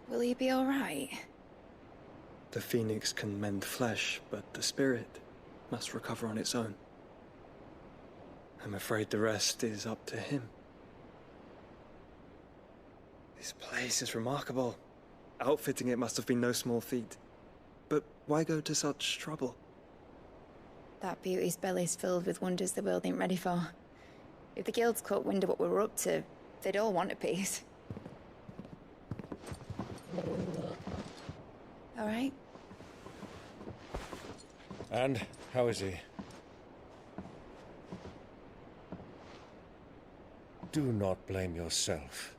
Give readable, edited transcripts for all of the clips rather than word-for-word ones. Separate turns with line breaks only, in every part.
Will he be all right?
The phoenix can mend flesh, but the spirit must recover on its own. I'm afraid the rest is up to him. This place is remarkable. Outfitting it must have been no small feat. But why go to such trouble?
That beauty's belly's filled with wonders the world ain't ready for. If the guilds caught wind of what we were up to, they'd all want a piece. All right?
And how is he? Do not blame yourself.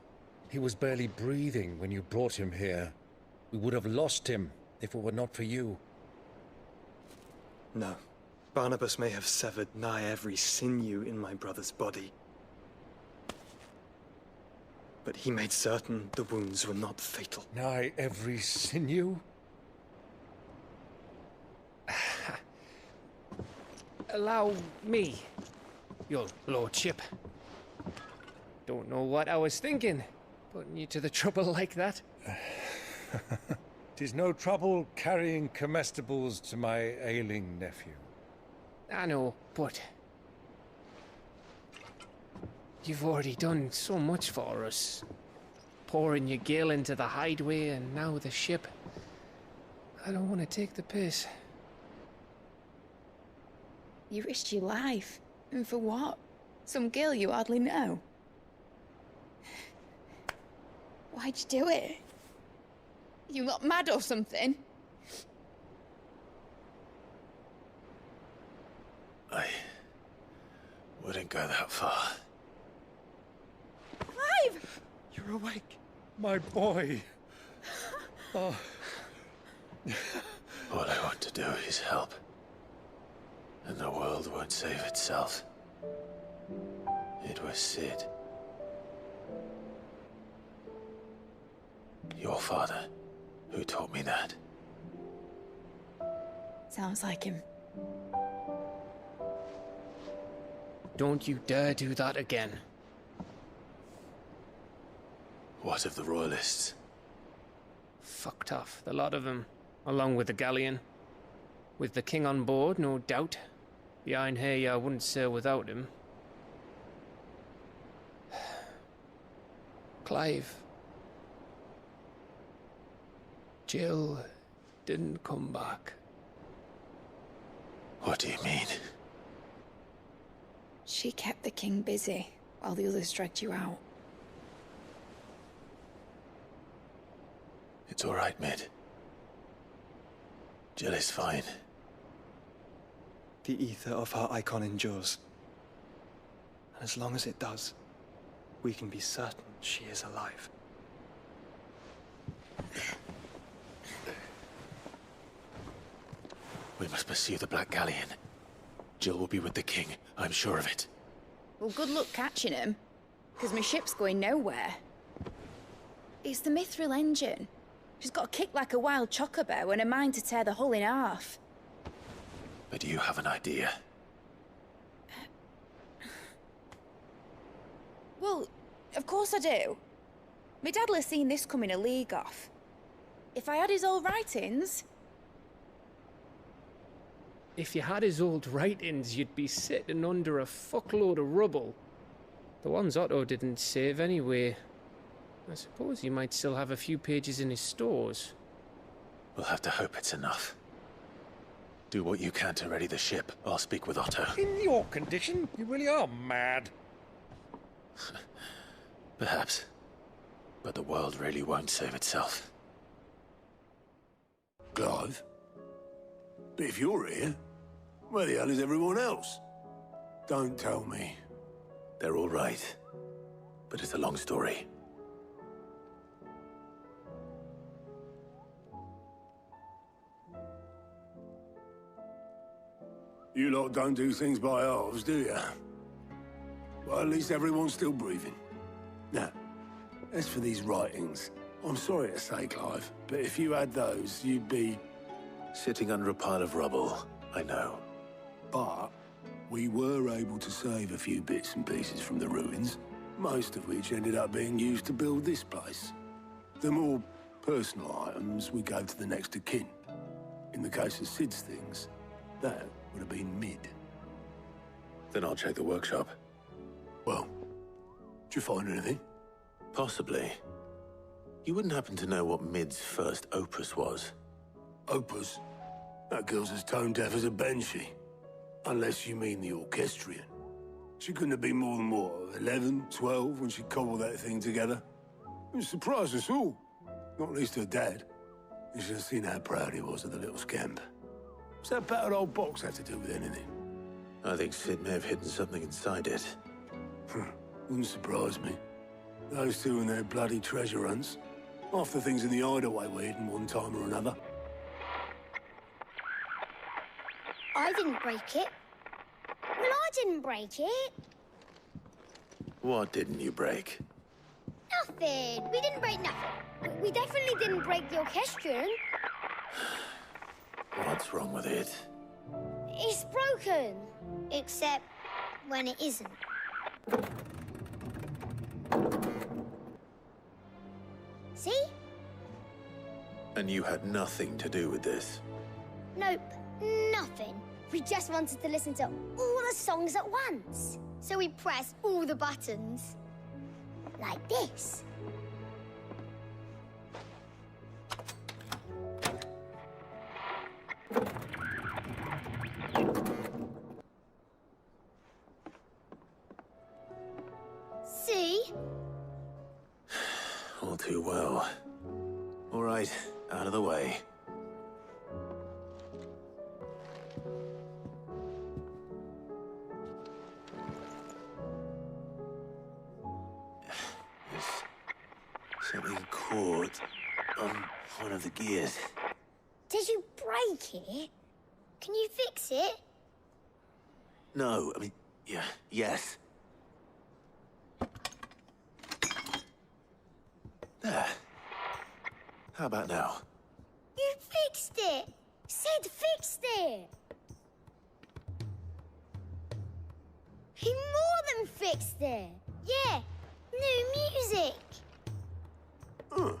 He was barely breathing when you brought him here. We would have lost him if it were not for you.
No. Barnabas may have severed nigh every sinew in my brother's body. But he made certain the wounds were not fatal.
Nigh every sinew?
Allow me, your lordship. Don't know what I was thinking, putting you to the trouble like that.
'Tis no trouble carrying comestibles to my ailing nephew.
I know, but you've already done so much for us. Pouring your gale into the hideaway and now the ship. I don't want to take the piss.
You risked your life. And for what? Some girl you hardly know. Why'd you do it? You not mad or something?
I wouldn't go that far.
Clive!
You're awake, my boy. Oh.
All I want to do is help. And the world won't save itself. It was Sid. Your father, who taught me that.
Sounds like him.
Don't you dare do that again.
What of the Royalists?
Fucked off, the lot of them, along with the galleon. With the king on board, no doubt. Behind here, I wouldn't sail without him. Clive. Jill didn't come back.
What do you mean?
She kept the king busy while the others dragged you out.
It's all right, Mid. Jill is fine.
The ether of her icon endures. And as long as it does, we can be certain she is alive.
We must pursue the Black Galleon. Jill will be with the king, I'm sure of it.
Well, good luck catching him, because my ship's going nowhere. It's the Mithril engine. She's got a kick like a wild chocobo and a mind to tear the hull in half.
But do you have an idea?
Well, of course I do. My dad'll have seen this coming a league off. If I had his old writings...
If you had his old writings, you'd be sitting under a fuckload of rubble. The ones Otto didn't save anyway. I suppose he might still have a few pages in his stores.
We'll have to hope it's enough. Do what you can to ready the ship. I'll speak with Otto.
In your condition, you really are mad.
Perhaps. But the world really won't save itself.
Clive? But if you're here, where the hell is everyone else? Don't tell me.
They're all right. But it's a long story.
You lot don't do things by halves, do you? Well, at least everyone's still breathing. Now, as for these writings, I'm sorry to say, Clive, but if you had those, you'd be...
Sitting under a pile of rubble, I know.
But we were able to save a few bits and pieces from the ruins, most of which ended up being used to build this place. The more personal items, we go to the next of kin. In the case of Sid's things, that would have been Mid.
Then I'll check the workshop.
Well, did you find anything?
Possibly. You wouldn't happen to know what Mid's first opus was?
Opus? That girl's as tone deaf as a banshee. Unless you mean the orchestrion. She couldn't have been more than, what, 11, 12 when she cobbled that thing together? It surprised us all. Not least her dad. You should have seen how proud he was of the little scamp. What's that battered old box had to do with anything?
I think Sid may have hidden something inside it.
Wouldn't surprise me. Those two and their bloody treasure hunts. Half the things in the hideaway were hidden one time or another.
I didn't break it. Well, I didn't break it.
What didn't you break?
Nothing. We didn't break nothing. We definitely didn't break the orchestrion.
What's wrong with it?
It's broken. Except when it isn't. See?
And you had nothing to do with this?
Nope, nothing. We just wanted to listen to all the songs at once. So we pressed all the buttons. Like this. See?
All too well. All right, out of the way. There's something caught on one of the gears.
Did you break it? Can you fix it?
No, I mean, yeah, yes. There. How about now?
You fixed it! Sid fixed it! He more than fixed it! Yeah, new music!
Huh.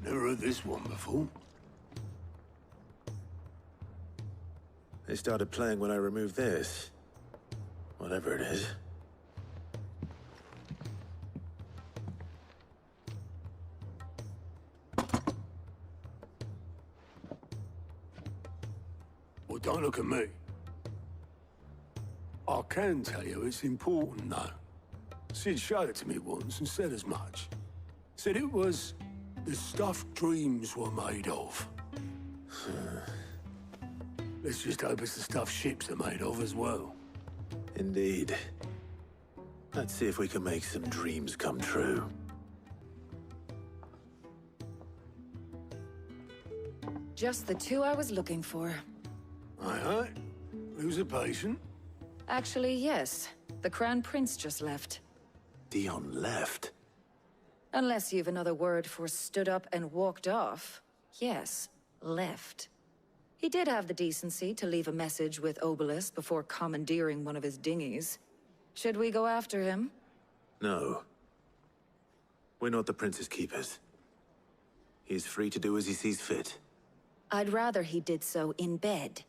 Never heard this one before.
They started playing when I removed this. Whatever it is.
Well, don't look at me. I can tell you it's important, though. Sid showed it to me once and said as much. Said it was the stuff dreams were made of. Let's just hope it's the stuff ships are made of as well.
Indeed. Let's see if we can make some dreams come true.
Just the two I was looking for.
Aye, aye. Lose a patient.
Actually, yes. The Crown Prince just left.
Dion left.
Unless you've another word for stood up and walked off. Yes, left. He did have the decency to leave a message with Obelisk before commandeering one of his dinghies. Should we go after him?
No. We're not the Prince's keepers. He's free to do as he sees fit.
I'd rather he did so in bed.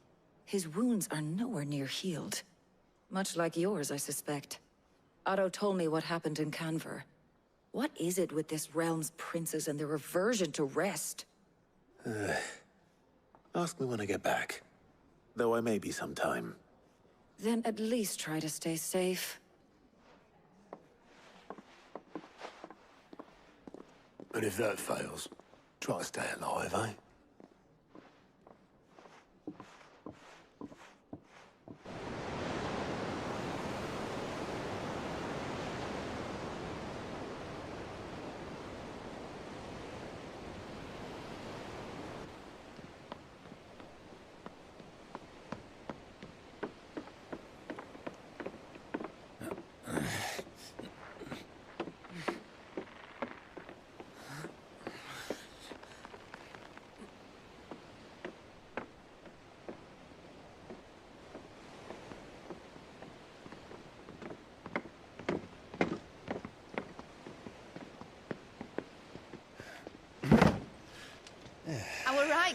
His wounds are nowhere near healed. Much like yours, I suspect. Otto told me what happened in Canver. What is it with this realm's princes and their aversion to rest?
Ask me when I get back. Though I may be sometime.
Then at least try to stay safe.
And if that fails, try to stay alive, eh?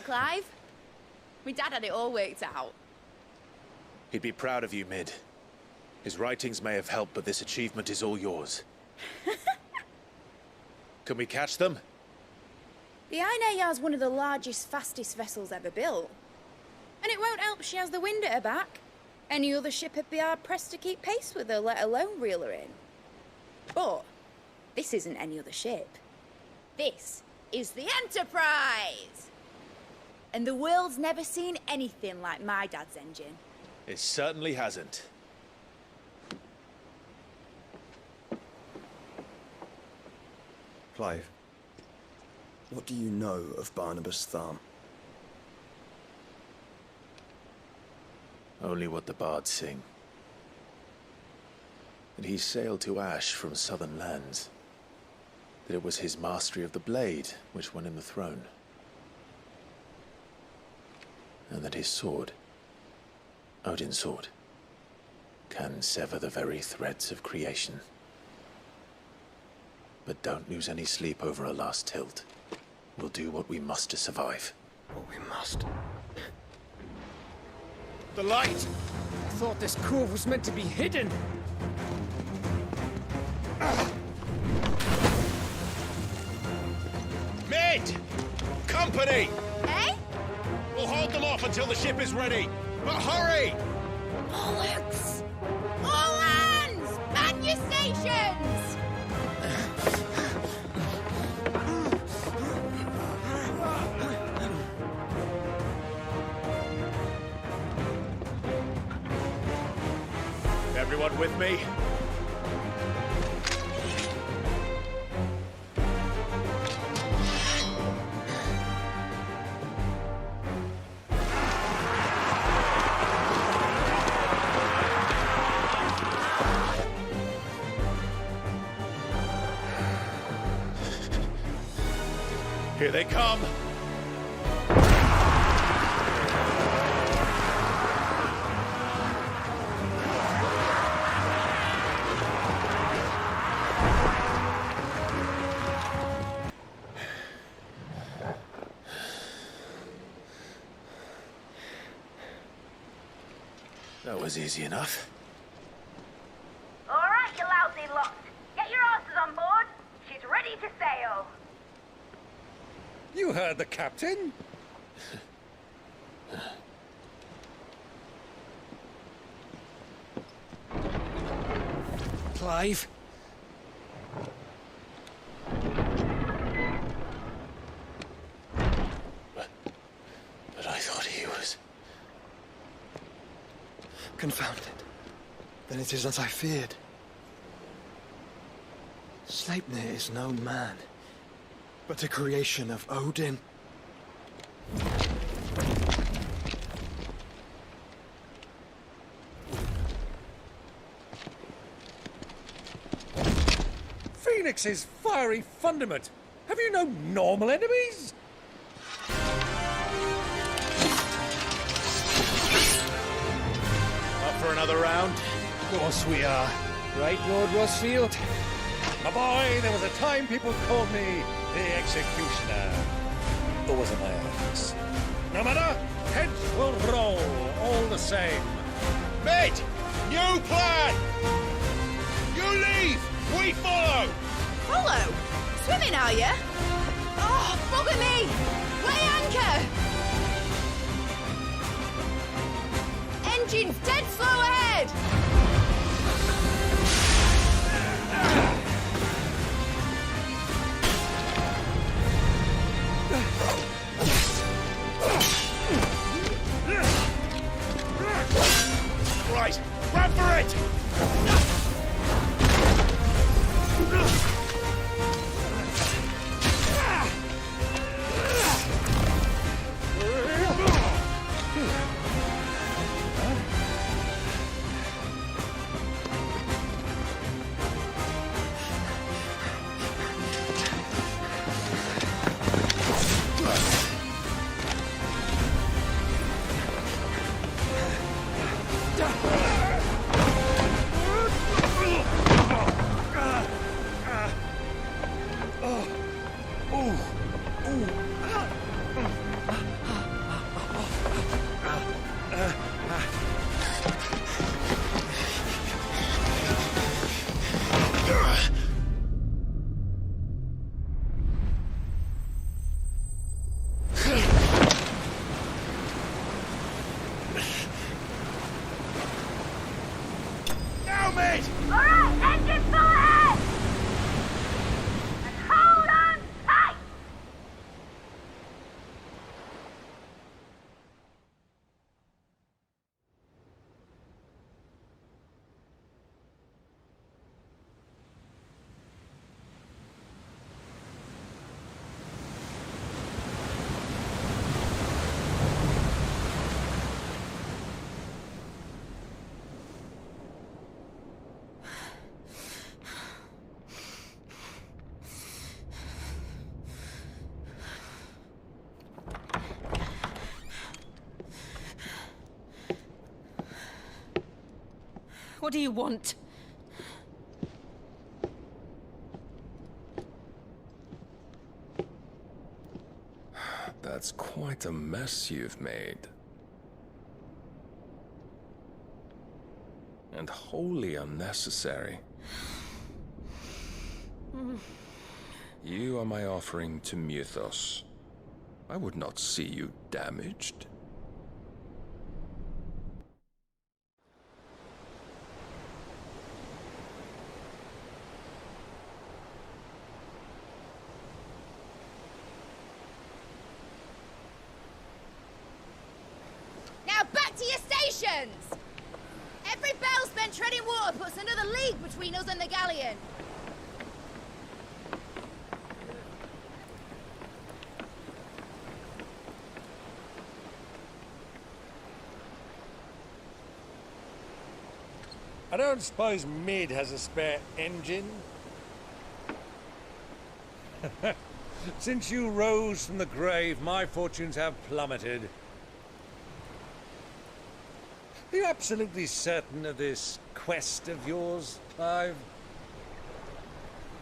right, Clive? My dad had it all worked out.
He'd be proud of you, Mid. His writings may have helped, but this achievement is all yours. Can we catch them?
The Ainayar's one of the largest, fastest vessels ever built. And it won't help she has the wind at her back. Any other ship would be hard-pressed to keep pace with her, let alone reel her in. But this isn't any other ship. This is the Enterprise! And the world's never seen anything like my dad's engine.
It certainly hasn't.
Clive, what do you know of Barnabas Tharm?
Only what the bards sing. That he sailed to Ash from southern lands. That it was his mastery of the blade which won him the throne. And that his sword, Odin's sword, can sever the very threads of creation. But don't lose any sleep over a last tilt. We'll do what we must to survive.
What we must.
The light!
I thought this cove was meant to be hidden.
Mid! Company!
Eh?
We'll hold them off until the ship is ready. But hurry!
Bollocks! All hands! Man your stations!
Everyone with me? Here they come! That was easy enough.
All right, you lousy lot. Get your asses on board. She's ready to sail.
You heard the captain.
Clive?
But I thought he was...
Confound it. Then it is as I feared. Sleipnir is no man, but a creation of Odin.
Phoenix's fiery fundament. Have you no normal enemies?
Up for another round?
Of course we are. Right, Lord Rosfield?
My boy, there was a time people called me the Executioner. Or was it my axe? No matter, heads will roll all the same.
Mid! New plan! You leave! We follow!
Follow? Swimming, are you? Oh, bugger me! Weigh anchor! Engine's dead slow ahead!
Right, run for it!
What do you want?
That's quite a mess you've made. And wholly unnecessary. You are my offering to Mythos. I would not see you damaged.
Now back to your stations! Every bell spent treading water puts another league between us and the galleon.
I don't suppose Mid has a spare engine? Since you rose from the grave, my fortunes have plummeted. Are you absolutely certain of this quest of yours, Clive?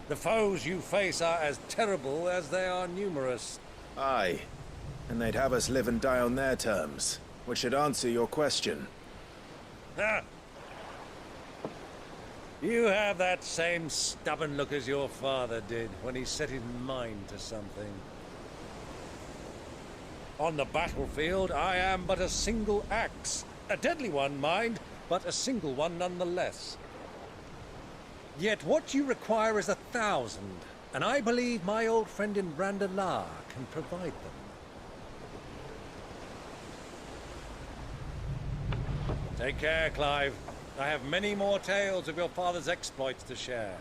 The foes you face are as terrible as they are numerous.
Aye, and they'd have us live and die on their terms, which should answer your question.
Ah! You have that same stubborn look as your father did when he set his mind to something. On the battlefield, I am but a single axe. A deadly one, mind, but a single one nonetheless. Yet what you require is 1,000, and I believe my old friend in Brandalar can provide them. Take care, Clive. I have many more tales of your father's exploits to share.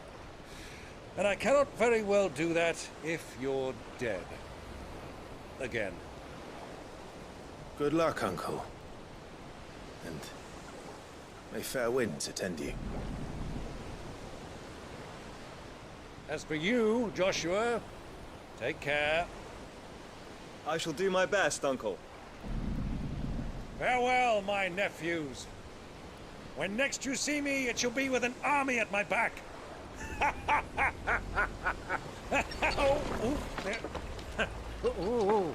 And I cannot very well do that if you're dead. Again.
Good luck, Uncle. And may fair winds attend you.
As for you, Joshua, take care.
I shall do my best, Uncle.
Farewell, my nephews. When next you see me, it shall be with an army at my back. Oh, oh,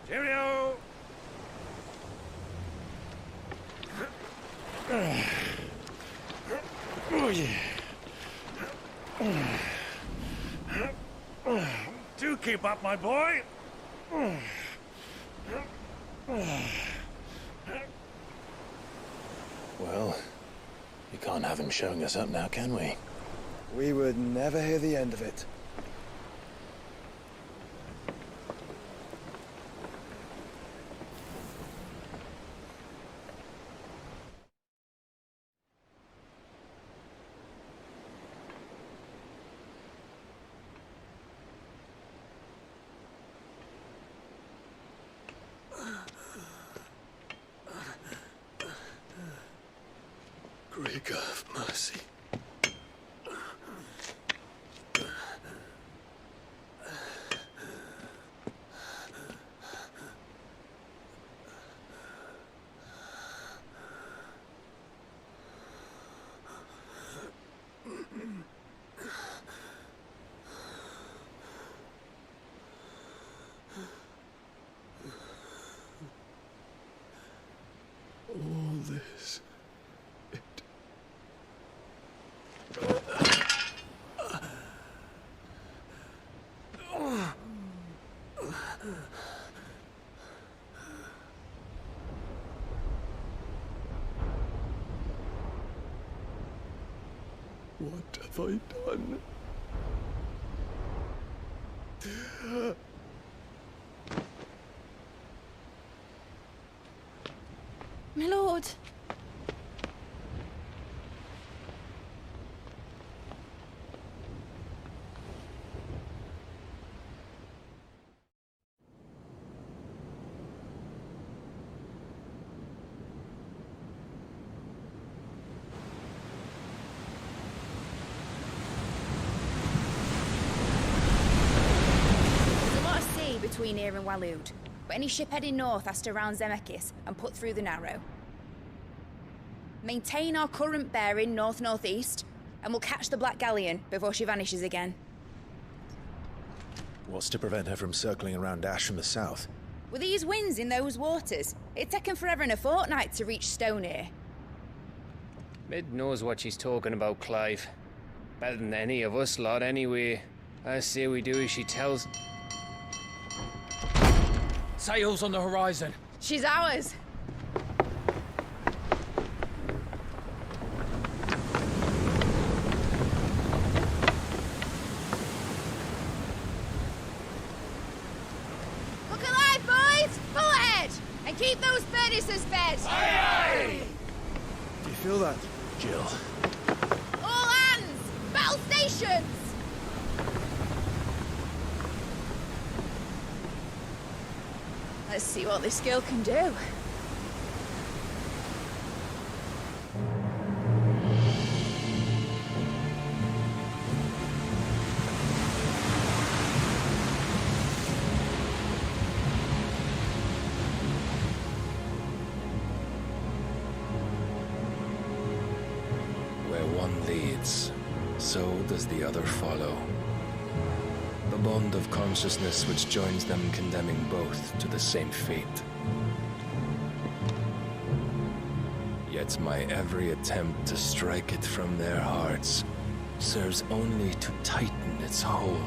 Cheerio! Oh, yeah. Do keep up, my boy.
Well, you can't have him showing us up now, can we?
We would never hear the end of it.
Great God of mercy. All this. What have I done?
My lord.
between here and Waloed, but any ship heading north has to round Zemeckis and put through the Narrow. Maintain our current bearing north-northeast, and we'll catch the Black Galleon before she vanishes again.
What's to prevent her from circling around Ash from the south?
With these winds in those waters, it'd taken forever and a fortnight to reach Stonehere.
Mid knows what she's talking about, Clive. Better than any of us lot, anyway. I say we do as she tells.
Sails on the horizon.
She's ours. Look alive, boys! Pull ahead! And keep those furnaces fed!
Aye, aye!
Do you feel that?
Jill.
All hands! Battle stations! Let's see what this girl can do.
Where one leads, so does the other follow. The bond of consciousness which joins them condemning both to the same fate. Yet my every attempt to strike it from their hearts serves only to tighten its hold.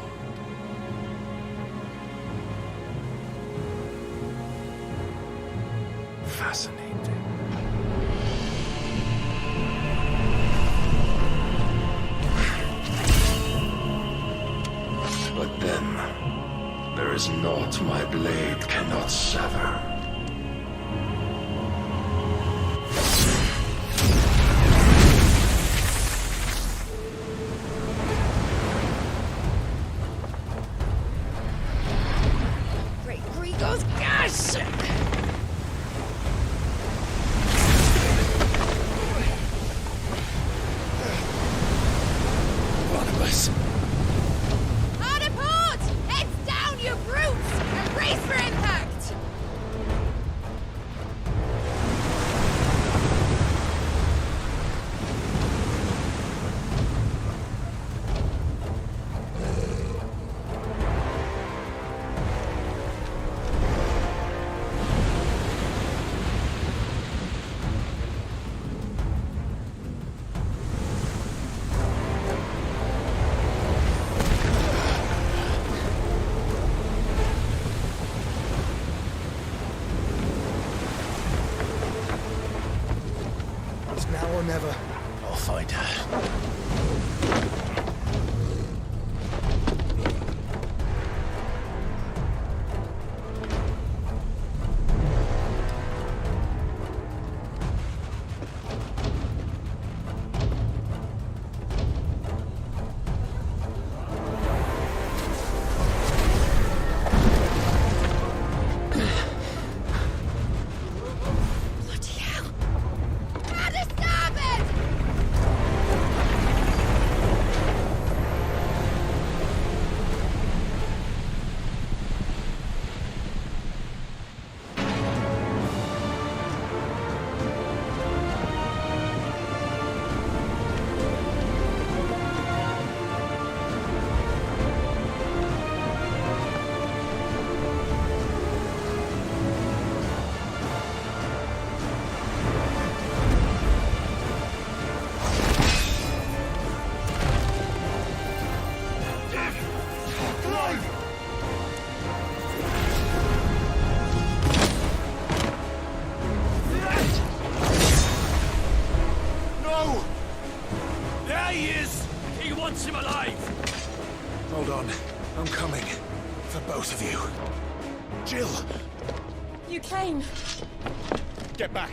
Fascinating. But then, there is naught my blade cannot sever.
Great Grigos, gosh!
Barnabas.
Hard port! Heads down, you brutes! And brace for impact!
It's now or never.
I'll find her.
Bloody hell! At the starboard!
No! There he is! He wants him alive!
Hold on. I'm coming. For both of you. Jill!
You came.
Get back!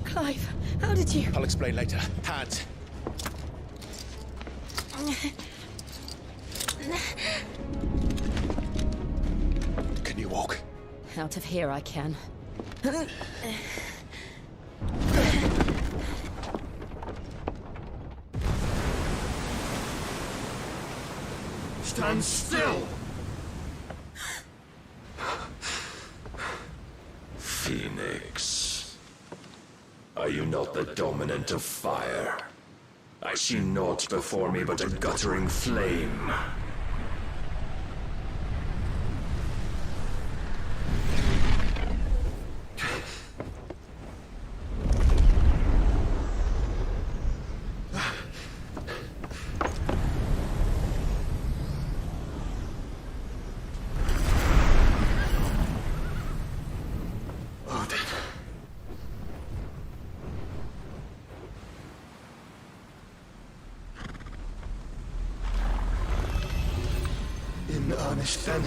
Clive, how did you...
I'll explain later. Hands. Can you walk?
Out of here I can.
Stand still!
Phoenix. Are you not the dominant of fire? I see naught before me but a guttering flame.
In earnest, then.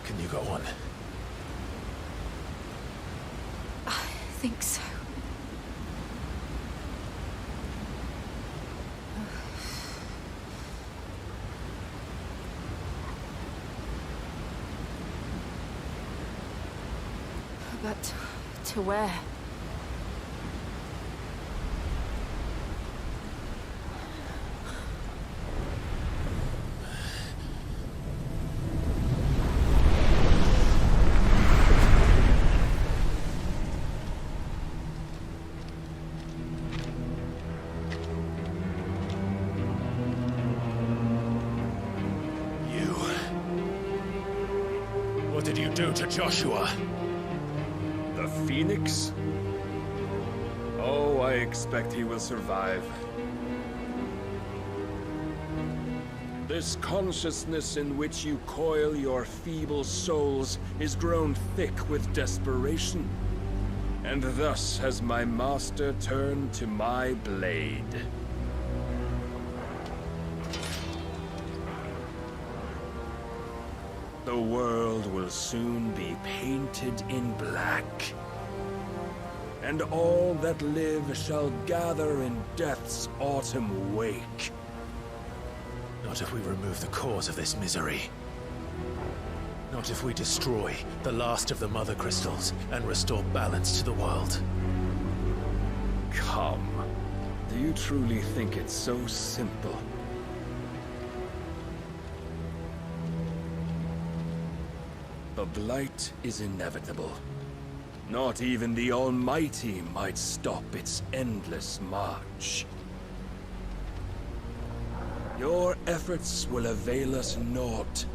Can you go on?
I think so. But to where?
What did you do to Joshua?
The Phoenix? Oh, I expect he will survive. This consciousness in which you coil your feeble souls is grown thick with desperation. And thus has my master turned to my blade. The world will soon be painted in black. And all that live shall gather in death's autumn wake.
Not if we remove the cause of this misery. Not if we destroy the last of the Mother Crystals and restore balance to the world.
Come. Do you truly think it's so simple? The Blight is inevitable. Not even the Almighty might stop its endless march. Your efforts will avail us naught.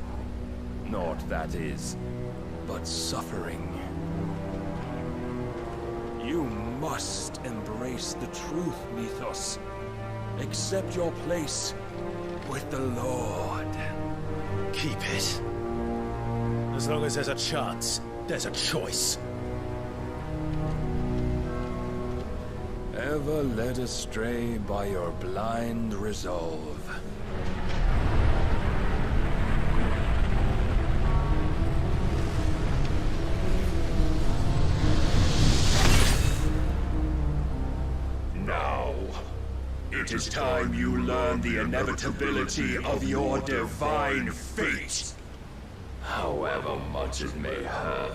Naught, that is, but suffering. You must embrace the truth, Mythos. Accept your place with the Lord.
Keep it. As long as there's a chance, there's a choice.
Ever led astray by your blind resolve.
Now, it
It is time you learn the inevitability of your divine fate, however much it may hurt.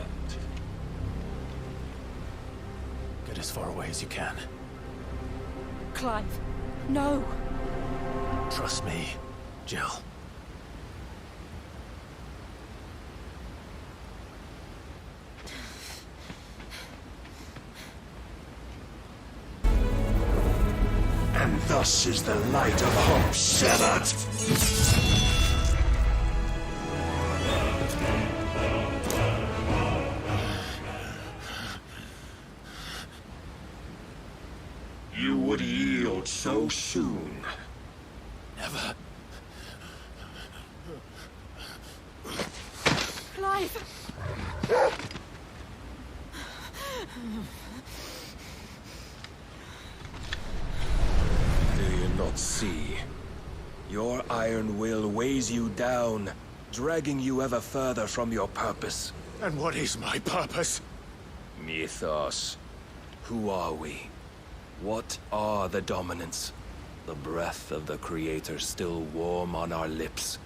Get as far away as you can.
Clive, no.
Trust me, Jill.
And thus is the light of hope severed. You would yield so soon.
Never.
Clive!
Do you not see? Your iron will weighs you down, dragging you ever further from your purpose.
And what is my purpose?
Mythos. Who are we? What are the dominants? The breath of the Creator still warm on our lips.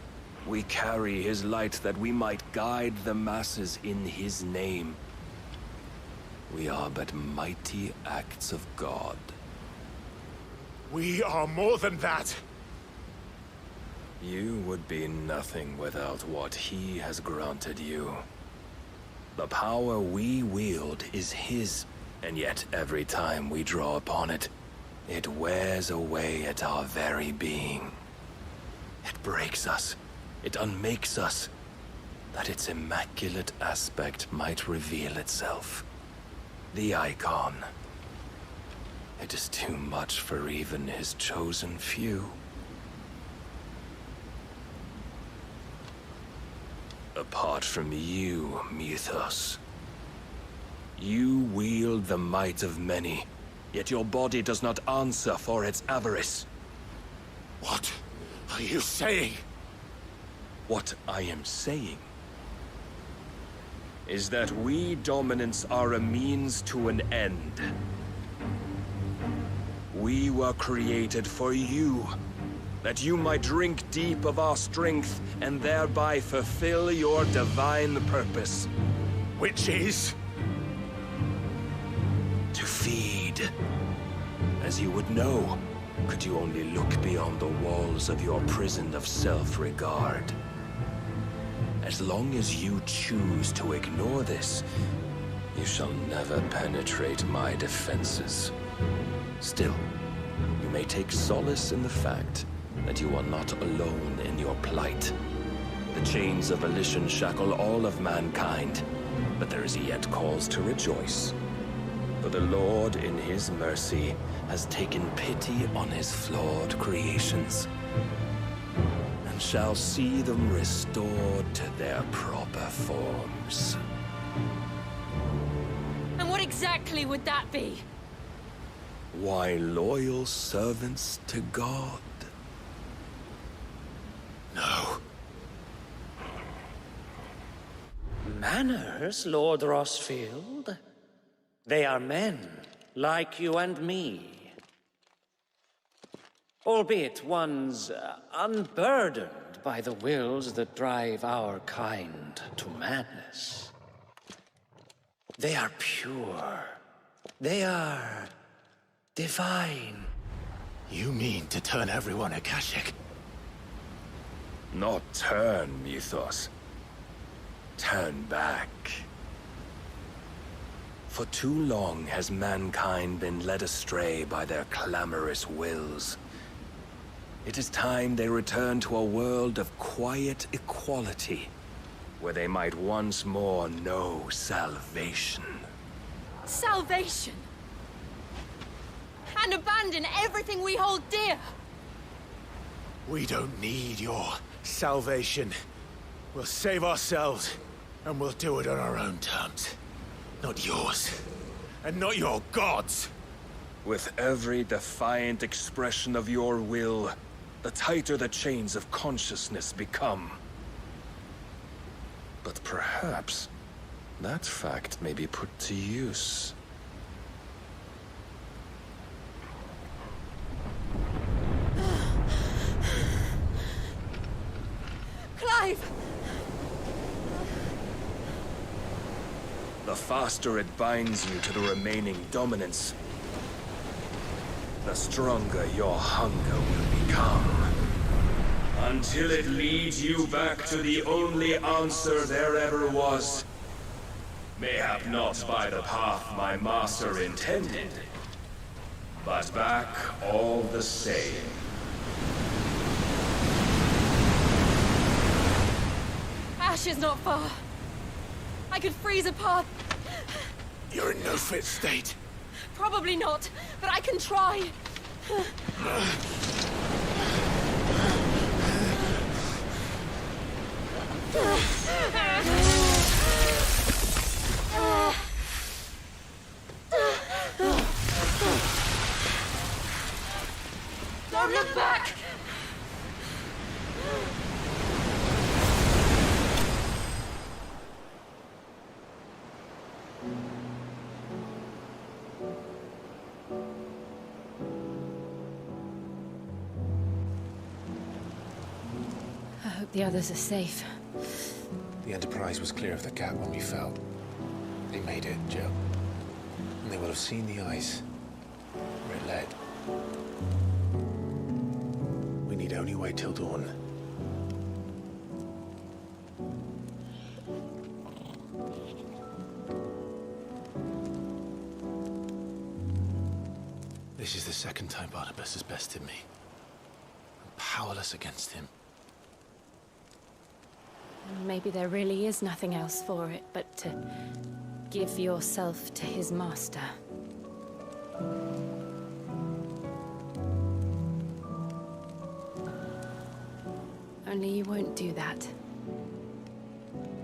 We carry his light that we might guide the masses in his name. We are but mighty acts of God.
We are more than that.
You would be nothing without what he has granted you. The power we wield is his, and yet every time we draw upon it, it wears away at our very being. It breaks us. It unmakes us, that its immaculate aspect might reveal itself. The icon. It is too much for even his chosen few. Apart from you, Mythos, you wield the might of many, yet your body does not answer for its avarice.
What are you saying?
What I am saying is that we dominants are a means to an end. We were created for you, that you might drink deep of our strength and thereby fulfill your divine purpose.
Which is?
To feed. As you would know, could you only look beyond the walls of your prison of self-regard. As long as you choose to ignore this, you shall never penetrate my defenses. Still, you may take solace in the fact that you are not alone in your plight. The chains of volition shackle all of mankind, but there is yet cause to rejoice. For the Lord, in his mercy, has taken pity on his flawed creations, and shall see them restored to their proper forms.
And what exactly would that be?
Why, loyal servants to God.
No.
Manners, Lord Rossfield? They are men, like you and me. Albeit ones unburdened by the wills that drive our kind to madness. They are pure. They are divine.
You mean to turn everyone Akashic?
Not turn, Mythos. Turn back. For too long has mankind been led astray by their clamorous wills. It is time they return to a world of quiet equality, where they might once more know salvation.
Salvation? And abandon everything we hold dear?
We don't need your salvation. We'll save ourselves, and we'll do it on our own terms. Not yours. And not your gods.
With every defiant expression of your will, the tighter the chains of consciousness become. But perhaps that fact may be put to use.
Clive!
The faster it binds you to the remaining dominance, the stronger your hunger will become. Until it leads you back to the only answer there ever was. Mayhap not by the path my master intended, but back all the same.
Ash is not far. I could freeze a path.
You're in no fit state.
Probably not, but I can try. Don't look back!
I hope the others are safe.
The Enterprise was clear of the gap when we fell. They made it, Jill. And they will have seen the ice where it led. We need only wait till dawn. This is the second time Barnabas has bested me. I'm powerless against him.
Maybe there really is nothing else for it but to give yourself to his master. Only you won't do that.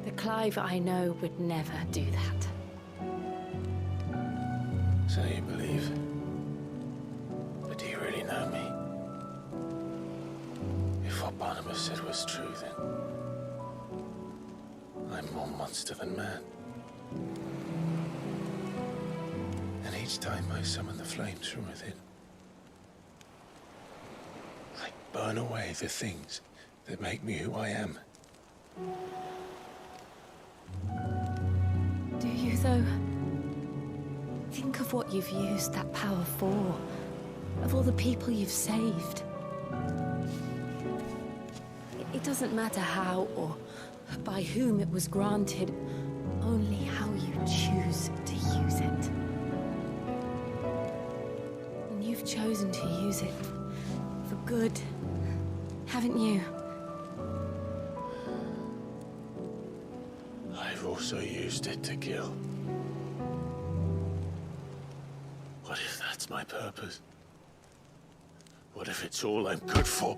The Clive I know would never do that.
So you believe? But do you really know me? If what Barnabas said was true, then I'm more monster than man. And each time I summon the flames from within, I burn away the things that make me who I am.
Do you, though? Think of what you've used that power for. Of all the people you've saved. It doesn't matter how or by whom it was granted, only how you choose to use it. And you've chosen to use it for good, haven't you?
I've also used it to kill. What if that's my purpose? What if it's all I'm good for?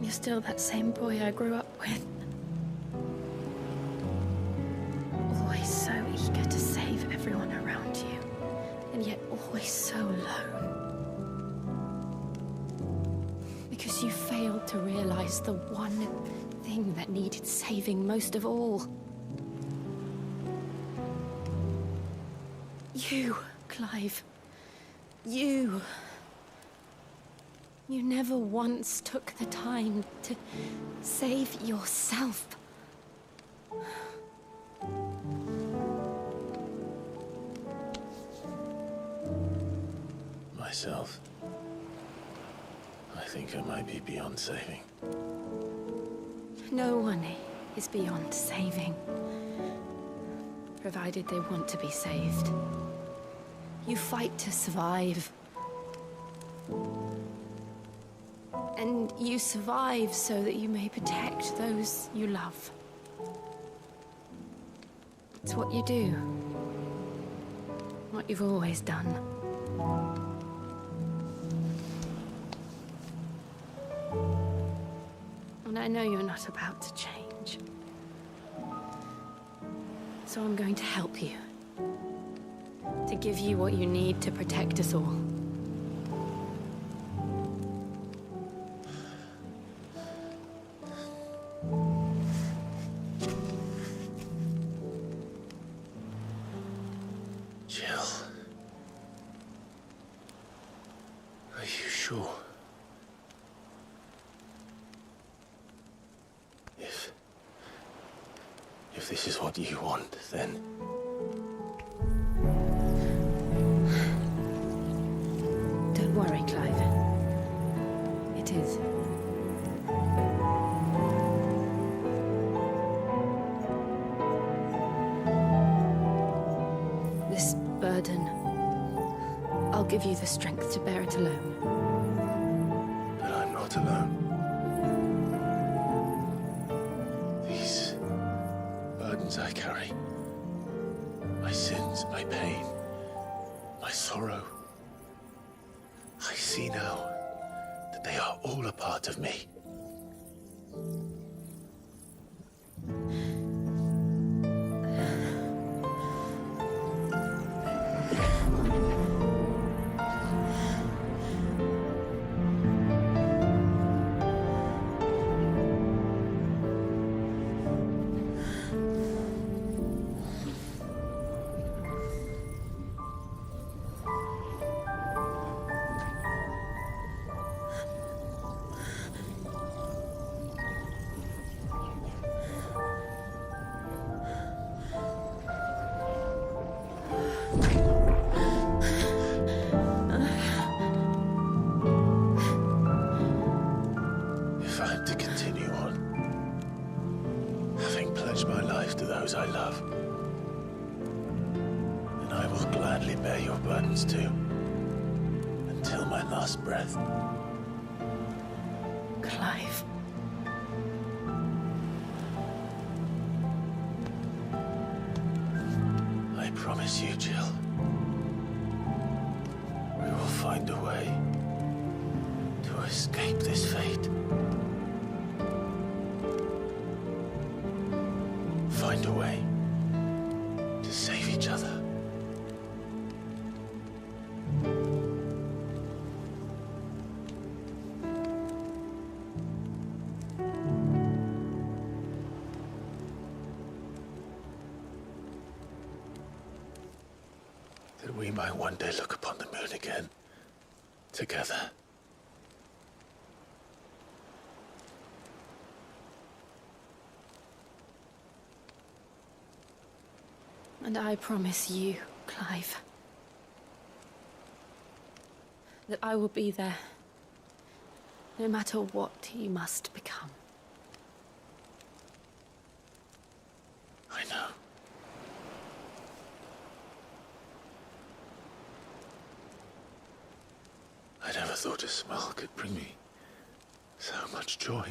You're still that same boy I grew up with. Always so eager to save everyone around you, and yet always so lone. Because you failed to realize the one thing that needed saving most of all. You, Clive. You. You never once took the time to save yourself.
Myself? I think I might be beyond saving.
No one is beyond saving. Provided they want to be saved. You fight to survive. And you survive so that you may protect those you love. It's what you do. What you've always done. And I know you're not about to change. So I'm going to help you. To give you what you need to protect us all.
Jill. Are you sure? If this is what you want, then...
Don't worry, Clive. It is. This burden, I'll give you the strength to bear it alone.
But I'm not alone. These burdens I carry, my sins, my pain, my sorrow, I see now that they are all a part of me. If I'm to continue on, having pledged my life to those I love, then I will gladly bear your burdens too, until my last breath.
Clive.
I promise you, Jill, we will find a way to escape this fate. Find a way to save each other. That we might one day look upon the moon again, together.
And I promise you, Clive, that I will be there, no matter what you must become.
I know. I never thought a smile could bring me so much joy.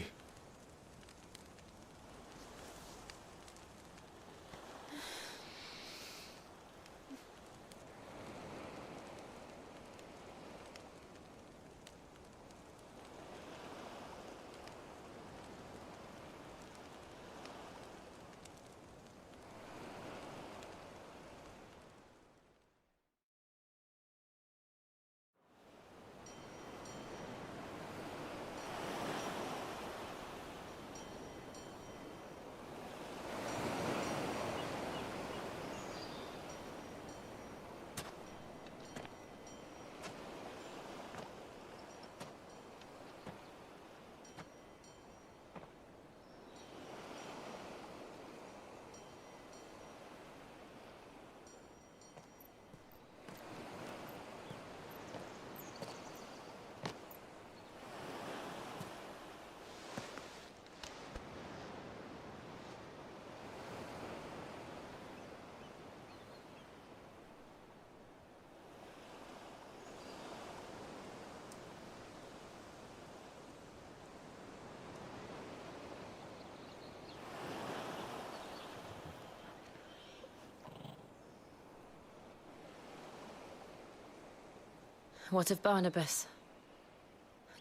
What of Barnabas?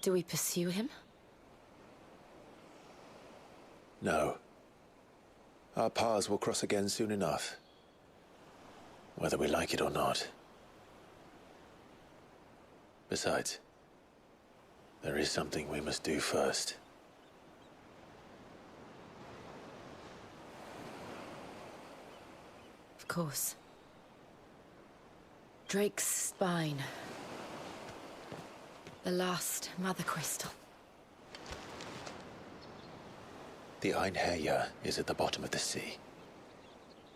Do we pursue him?
No. Our paths will cross again soon enough. Whether we like it or not. Besides, there is something we must do first.
Of course. Drake's spine. The last Mother Crystal.
The Einherjar is at the bottom of the sea.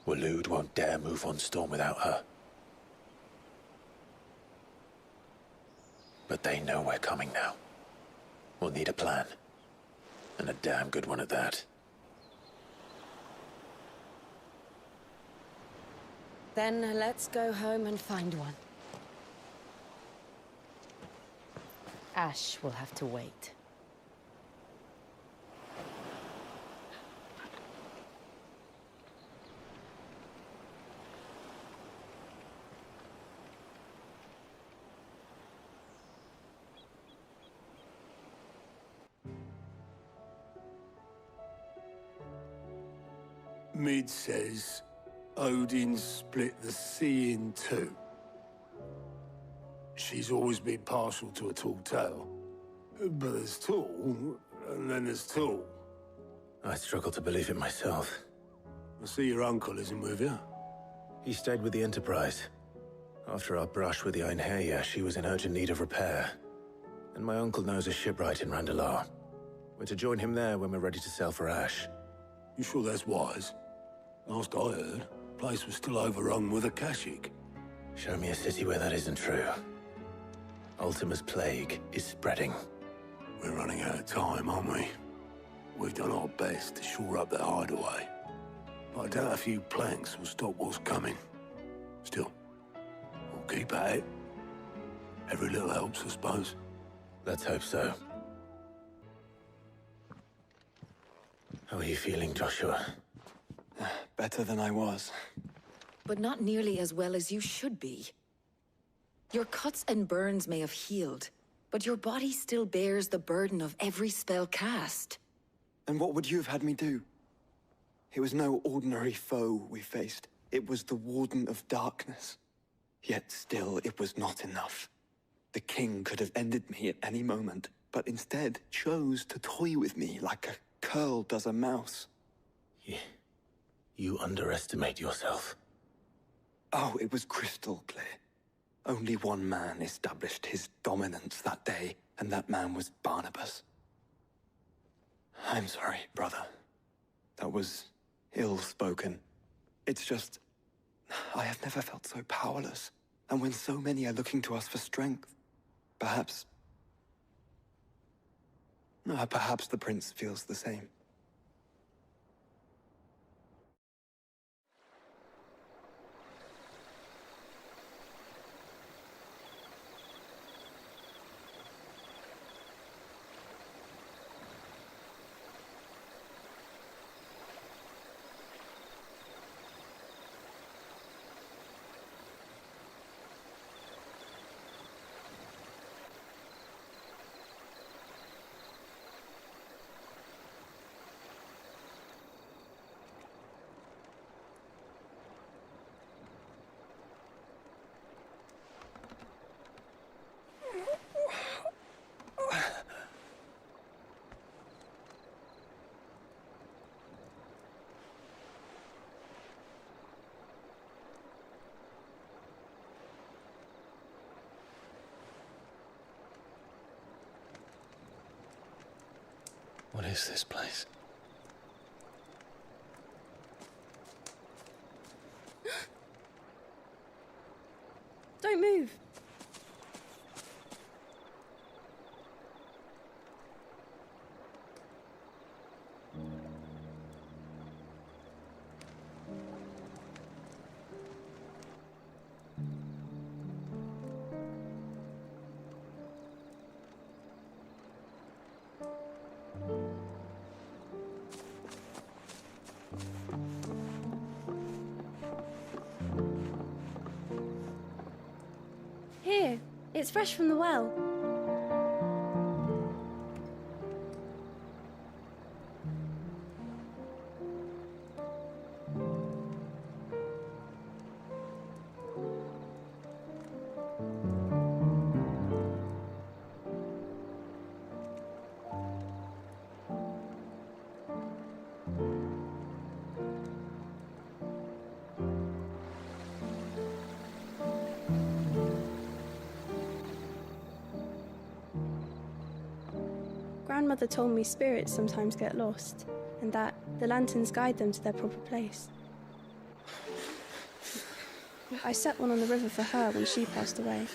Waloed won't dare move on Storm without her. But they know we're coming now. We'll need a plan. And a damn good one at that.
Then let's go home and find one. Ash will have to wait.
Mid says Odin split the sea in two. She's always been partial to a tall tale. But there's tall, and then there's tall.
I struggle to believe it myself.
I see your uncle isn't with you.
He stayed with the Enterprise. After our brush with the Einherjar, she was in urgent need of repair. And my uncle knows a shipwright in Randalar. We're to join him there when we're ready to sail for Ash.
You sure that's wise? Last I heard, the place was still overrun with Akashic.
Show me a city where that isn't true. Ultima's plague is spreading.
We're running out of time, aren't we? We've done our best to shore up that hideaway. But I doubt a few planks will stop what's coming. Still, we'll keep at it. Every little helps, I suppose.
Let's hope so. How are you feeling, Joshua?
Better than I was.
But not nearly as well as you should be. Your cuts and burns may have healed, but your body still bears the burden of every spell cast.
And what would you have had me do? It was no ordinary foe we faced. It was the Warden of Darkness. Yet still, it was not enough. The king could have ended me at any moment, but instead chose to toy with me like a curl does a mouse.
You underestimate yourself.
Oh, it was crystal clear. Only one man established his dominance that day, and that man was Barnabas. I'm sorry, brother. That was ill-spoken. It's just, I have never felt so powerless. And when so many are looking to us for strength, perhaps the prince feels the same.
What is this place?
Don't move. Here, it's fresh from the well.
Grandmother told me spirits sometimes get lost, and that the lanterns guide them to their proper place. I set one on the river for her when she passed away.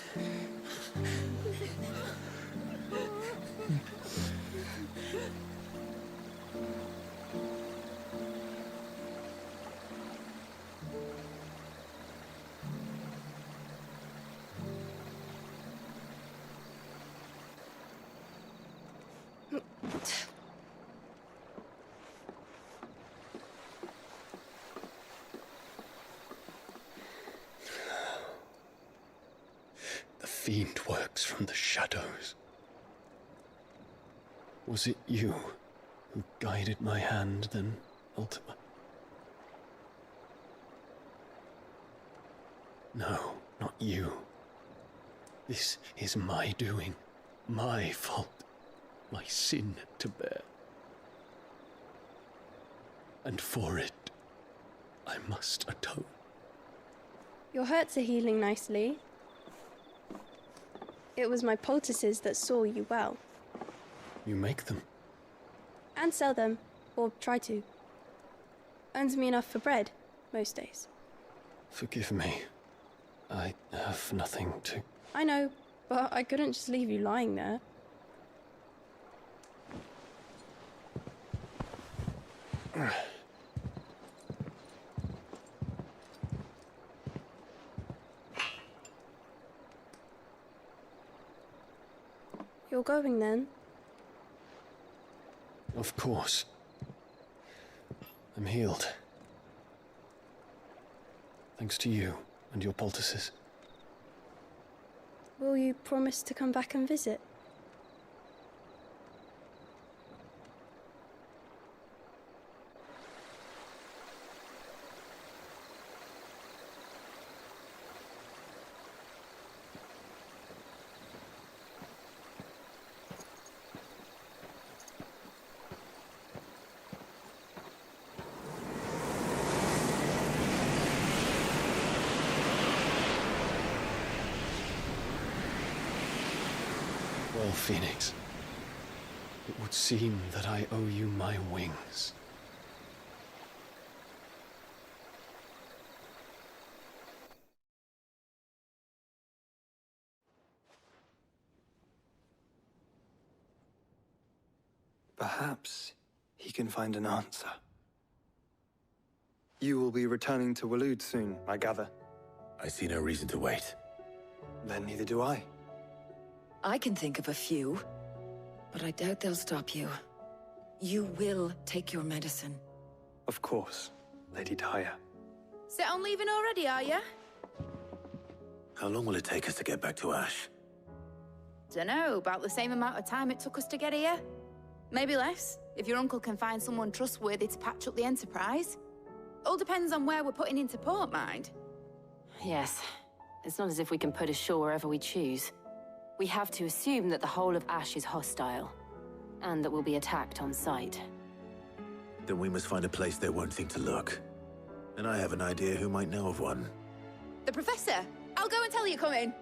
The fiend works from the shadows. Was it you who guided my hand then, Ultima? No, not you. This is my doing, my fault, my sin to bear. And for it, I must atone.
Your hurts are healing nicely. It was my poultices that saw you well.
You make them?
And sell them, or try to. Earns me enough for bread, most days.
Forgive me. I have nothing to...
I know, but I couldn't just leave you lying there. You're going then?
Of course. I'm healed. Thanks to you and your poultices.
Will you promise to come back and visit?
Well, Phoenix, it would seem that I owe you my wings. Perhaps he can find an answer. You will be returning to Waloed soon, I gather.
I see no reason to wait.
Then neither do I.
I can think of a few, but I doubt they'll stop you. You will take your medicine.
Of course, Lady Daya.
Set on leaving already, are ya?
How long will it take us to get back to Ash?
Dunno, about the same amount of time it took us to get here. Maybe less, if your uncle can find someone trustworthy to patch up the Enterprise. All depends on where we're putting into port, mind.
Yes. It's not as if we can put ashore wherever we choose. We have to assume that the whole of Ash is hostile, and that we'll be attacked on sight.
Then we must find a place they won't think to look. And I have an idea who might know of one.
The Professor! I'll go and tell you come in.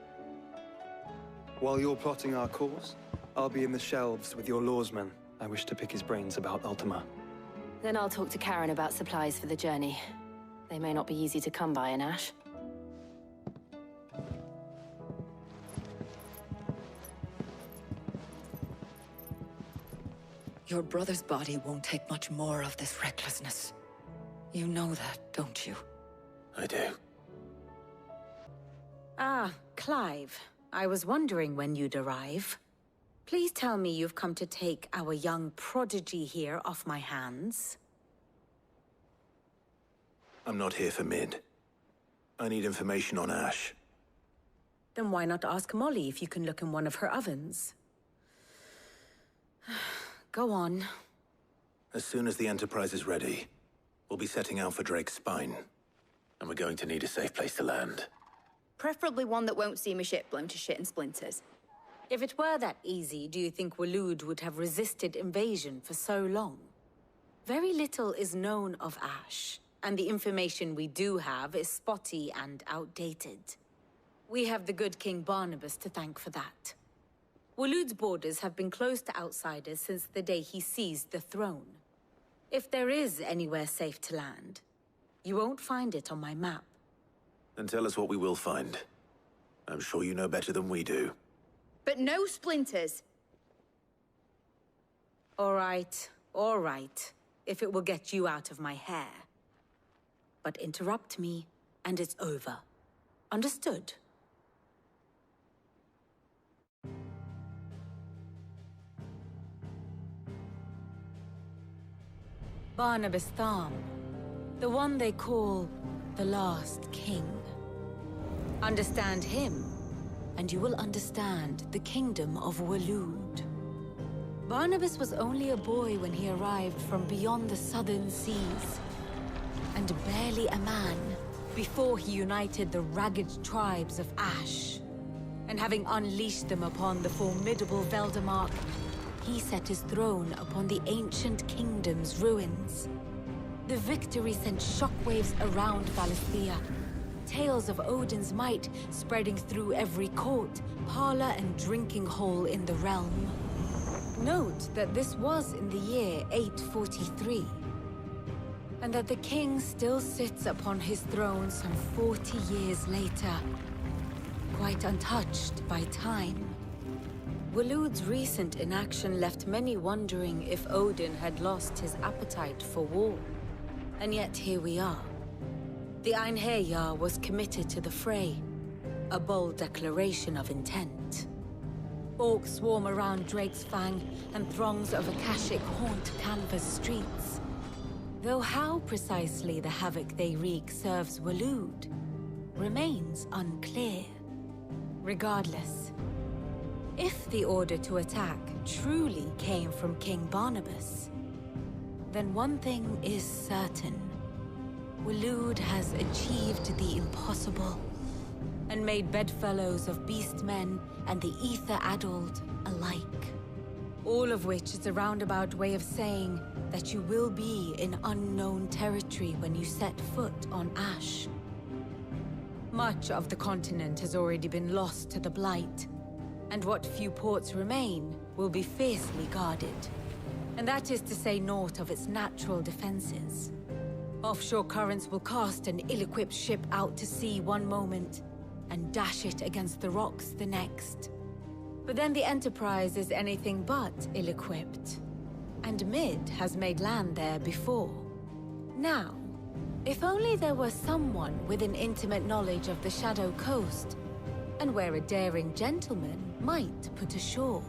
While you're plotting our course, I'll be in the shelves with your lawsman. I wish to pick his brains about Ultima.
Then I'll talk to Karen about supplies for the journey. They may not be easy to come by in Ash.
Your brother's body won't take much more of this recklessness. You know that, don't you?
I do.
Ah, Clive. I was wondering when you'd arrive. Please tell me you've come to take our young prodigy here off my hands.
I'm not here for Mid. I need information on Ash.
Then why not ask Molly if you can look in one of her ovens? Go on.
As soon as the Enterprise is ready, we'll be setting out for Drake's Spine. And we're going to need a safe place to land.
Preferably one that won't see my ship blown to shit and splinters.
If it were that easy, do you think Waloed would have resisted invasion for so long? Very little is known of Ash, and the information we do have is spotty and outdated. We have the good King Barnabas to thank for that. Waloed's borders have been closed to outsiders since the day he seized the throne. If there is anywhere safe to land, you won't find it on my map.
Then tell us what we will find. I'm sure you know better than we do.
But no splinters.
All right, if it will get you out of my hair. But interrupt me, and it's over. Understood? Barnabas Tham, the one they call the Last King. Understand him, and you will understand the kingdom of Waloed. Barnabas was only a boy when he arrived from beyond the southern seas, and barely a man before he united the ragged tribes of Ash. And having unleashed them upon the formidable Veldamark, he set his throne upon the ancient kingdom's ruins. The victory sent shockwaves around Valisthea, tales of Odin's might spreading through every court, parlor, and drinking hole in the realm. Note that this was in the year 843, and that the king still sits upon his throne some 40 years later, quite untouched by time. Waloed's recent inaction left many wondering if Odin had lost his appetite for war. And yet here we are. The Einherjar was committed to the fray, a bold declaration of intent. Orcs swarm around Drake's Fang, and throngs of Akashic haunt Canva's streets. Though how precisely the havoc they wreak serves Waloed remains unclear. Regardless, if the order to attack truly came from King Barnabas, then one thing is certain. Waloed has achieved the impossible, and made bedfellows of beastmen and the ether-addled alike. All of which is a roundabout way of saying that you will be in unknown territory when you set foot on Ash. Much of the continent has already been lost to the Blight, and what few ports remain will be fiercely guarded. And that is to say naught of its natural defenses. Offshore currents will cast an ill-equipped ship out to sea one moment, and dash it against the rocks the next. But then the Enterprise is anything but ill-equipped, and Mid has made land there before. Now, if only there were someone with an intimate knowledge of the Shadow Coast, and where a daring gentleman might put ashore.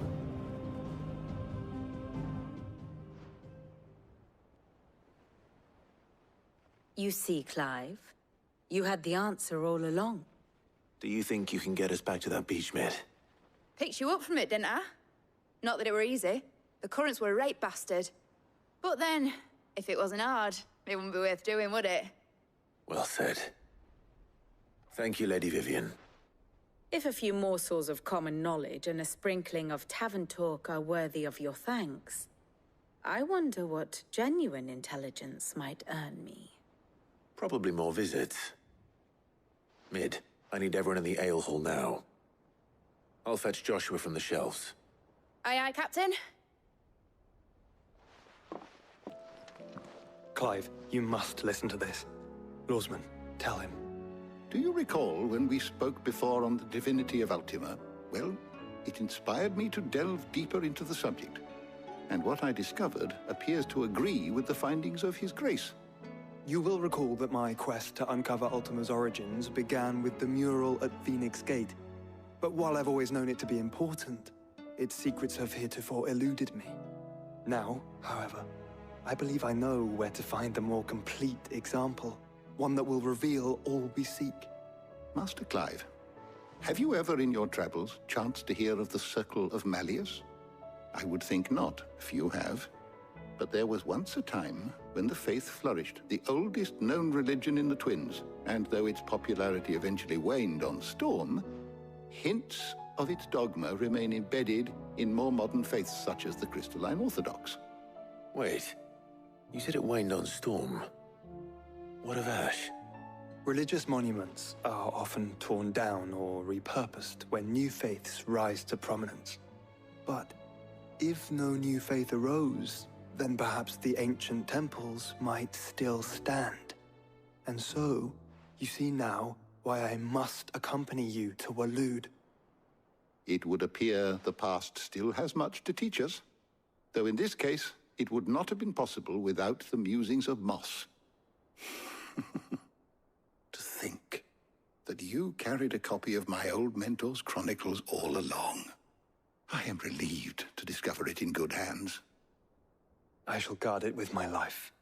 You see, Clive, you had the answer all along.
Do you think you can get us back to that beach, Mid?
Picked you up from it, didn't I? Not that it were easy. The currents were a right bastard. But then, if it wasn't hard, it wouldn't be worth doing, would it?
Well said. Thank you, Lady Vivian.
If a few morsels of common knowledge and a sprinkling of tavern talk are worthy of your thanks, I wonder what genuine intelligence might earn me.
Probably more visits. Mid, I need everyone in the ale hall now. I'll fetch Joshua from the shelves.
Aye, aye, Captain.
Clive, you must listen to this. Lawsman, tell him.
Do you recall when we spoke before on the divinity of Ultima? Well, it inspired me to delve deeper into the subject. And what I discovered appears to agree with the findings of His Grace.
You will recall that my quest to uncover Ultima's origins began with the mural at Phoenix Gate. But while I've always known it to be important, its secrets have heretofore eluded me. Now, however, I believe I know where to find the more complete example. One that will reveal all we seek.
Master Clive, have you ever in your travels chanced to hear of the Circle of Malleus? I would think not, if you have. But there was once a time when the faith flourished, the oldest known religion in the Twins, and though its popularity eventually waned on Storm, hints of its dogma remain embedded in more modern faiths such as the Crystalline Orthodox.
Wait, you said it waned on Storm. What of Ash?
Religious monuments are often torn down or repurposed when new faiths rise to prominence. But if no new faith arose, then perhaps the ancient temples might still stand. And so, you see now why I must accompany you to Waloed.
It would appear the past still has much to teach us, though in this case, it would not have been possible without the musings of Moss. To think that you carried a copy of my old mentor's chronicles all along. I am relieved to discover it in good hands.
I shall guard it with my life.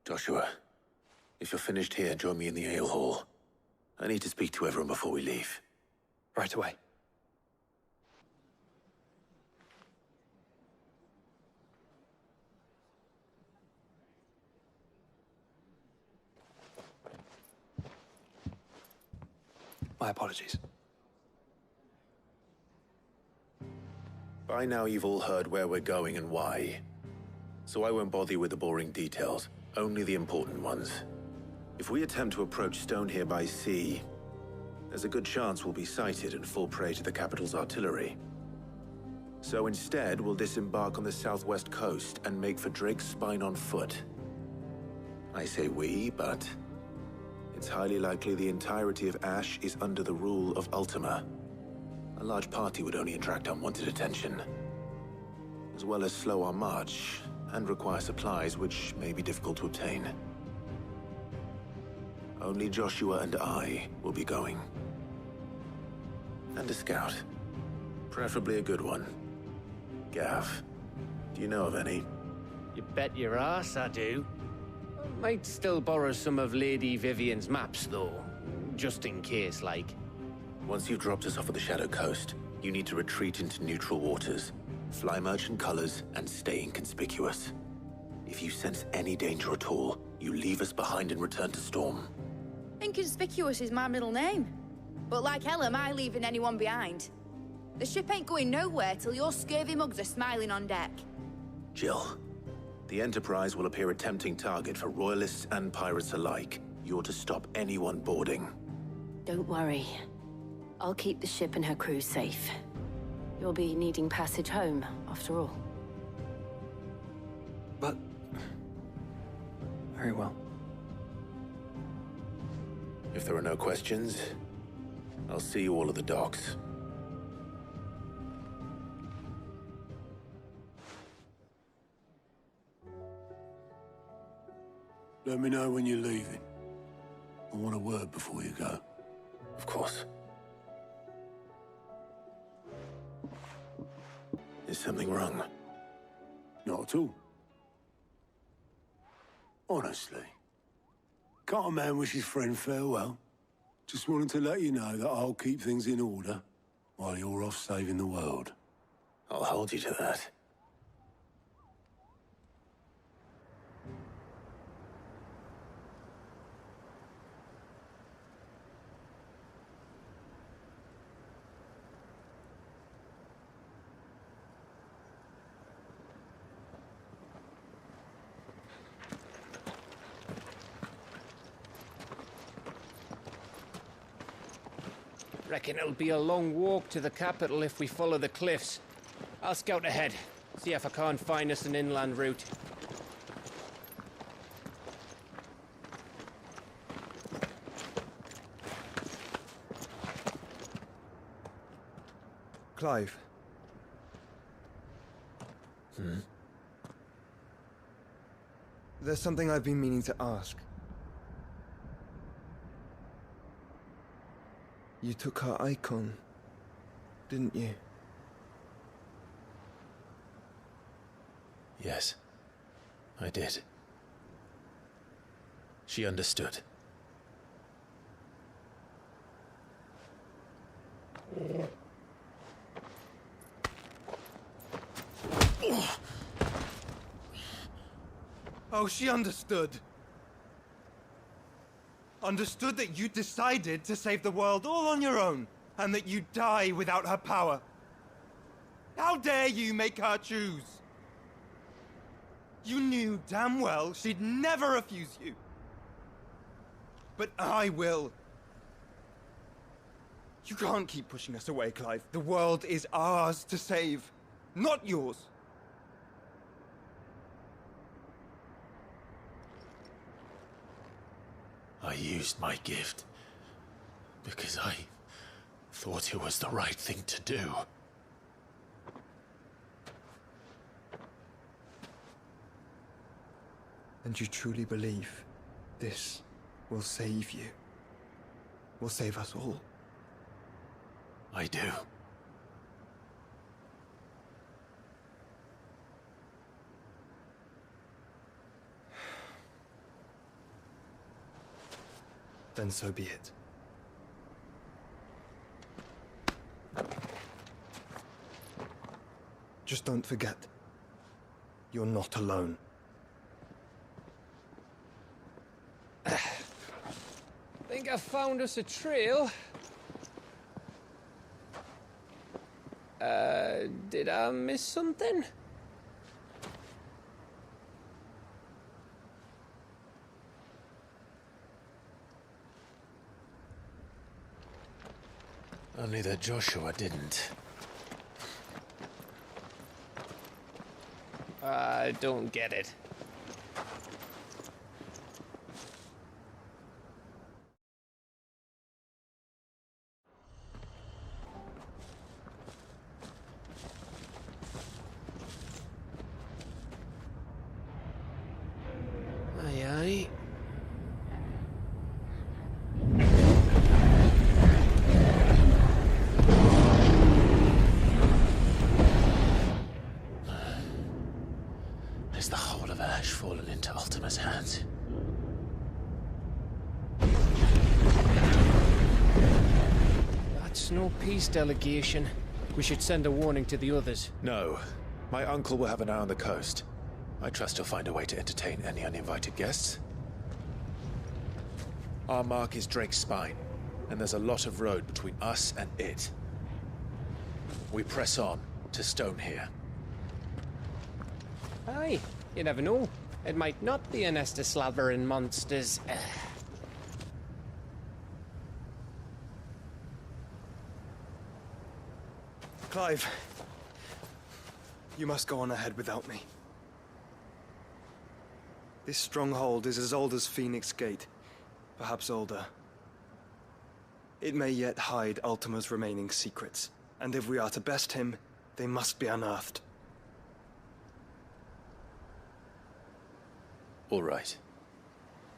Joshua, if you're finished here, join me in the ale hall. I need to speak to everyone before we leave.
Right away. My apologies.
By now you've all heard where we're going and why. So I won't bother you with the boring details, only the important ones. If we attempt to approach Stone here by sea, there's a good chance we'll be sighted and fall prey to the capital's artillery. So instead, we'll disembark on the southwest coast and make for Drake's Spine on foot. I say we, but it's highly likely the entirety of Ash is under the rule of Ultima. A large party would only attract unwanted attention, as well as slow our march and require supplies which may be difficult to obtain. Only Joshua and I will be going. And a scout. Preferably a good one. Gav, do you know of any?
You bet your ass I do. Might still borrow some of Lady Vivian's maps, though. Just in case, like.
Once you've dropped us off at the Shadow Coast, you need to retreat into neutral waters, fly merchant colors, and stay inconspicuous. If you sense any danger at all, you leave us behind and return to Storm.
Inconspicuous is my middle name. But like hell am I leaving anyone behind. The ship ain't going nowhere till your scurvy mugs are smiling on deck.
Jill, the Enterprise will appear a tempting target for royalists and pirates alike. You're to stop anyone boarding.
Don't worry. I'll keep the ship and her crew safe. You'll be needing passage home, after all.
But... very well.
If there are no questions, I'll see you all at the docks.
Let me know when you're leaving. I want a word before you go.
Of course. Is something wrong?
Not at all. Honestly. Can't a man wish his friend farewell? Just wanted to let you know that I'll keep things in order while you're off saving the world.
I'll hold you to that.
Reckon it'll be a long walk to the capital if we follow the cliffs. I'll scout ahead, see if I can't find us an inland route.
Clive. There's something I've been meaning to ask. You took her icon, didn't you?
Yes, I did. She understood.
Oh, she understood. Understood that you decided to save the world all on your own, and that you'd die without her power. How dare you make her choose? You knew damn well she'd never refuse you. But I will. You can't keep pushing us away, Clive. The world is ours to save, not yours.
I used my gift because I thought it was the right thing to do.
And you truly believe this will save you? Will save us all?
I do.
Then so be it. Just don't forget, you're not alone.
Think I found us a trail. Did I miss something?
Only that Joshua didn't.
I don't get it. Aye, aye.
Has the whole of Ash fallen into Ultima's hands?
That's no peace delegation. We should send a warning to the others.
No. My uncle will have an eye on the coast. I trust he'll find a way to entertain any uninvited guests. Our mark is Drake's Spine, and there's a lot of road between us and it. We press on to Stone here.
Aye, you never know. It might not be a nest of slavering monsters.
Clive, you must go on ahead without me. This stronghold is as old as Phoenix Gate, perhaps older. It may yet hide Ultima's remaining secrets, and if we are to best him, they must be unearthed.
All right.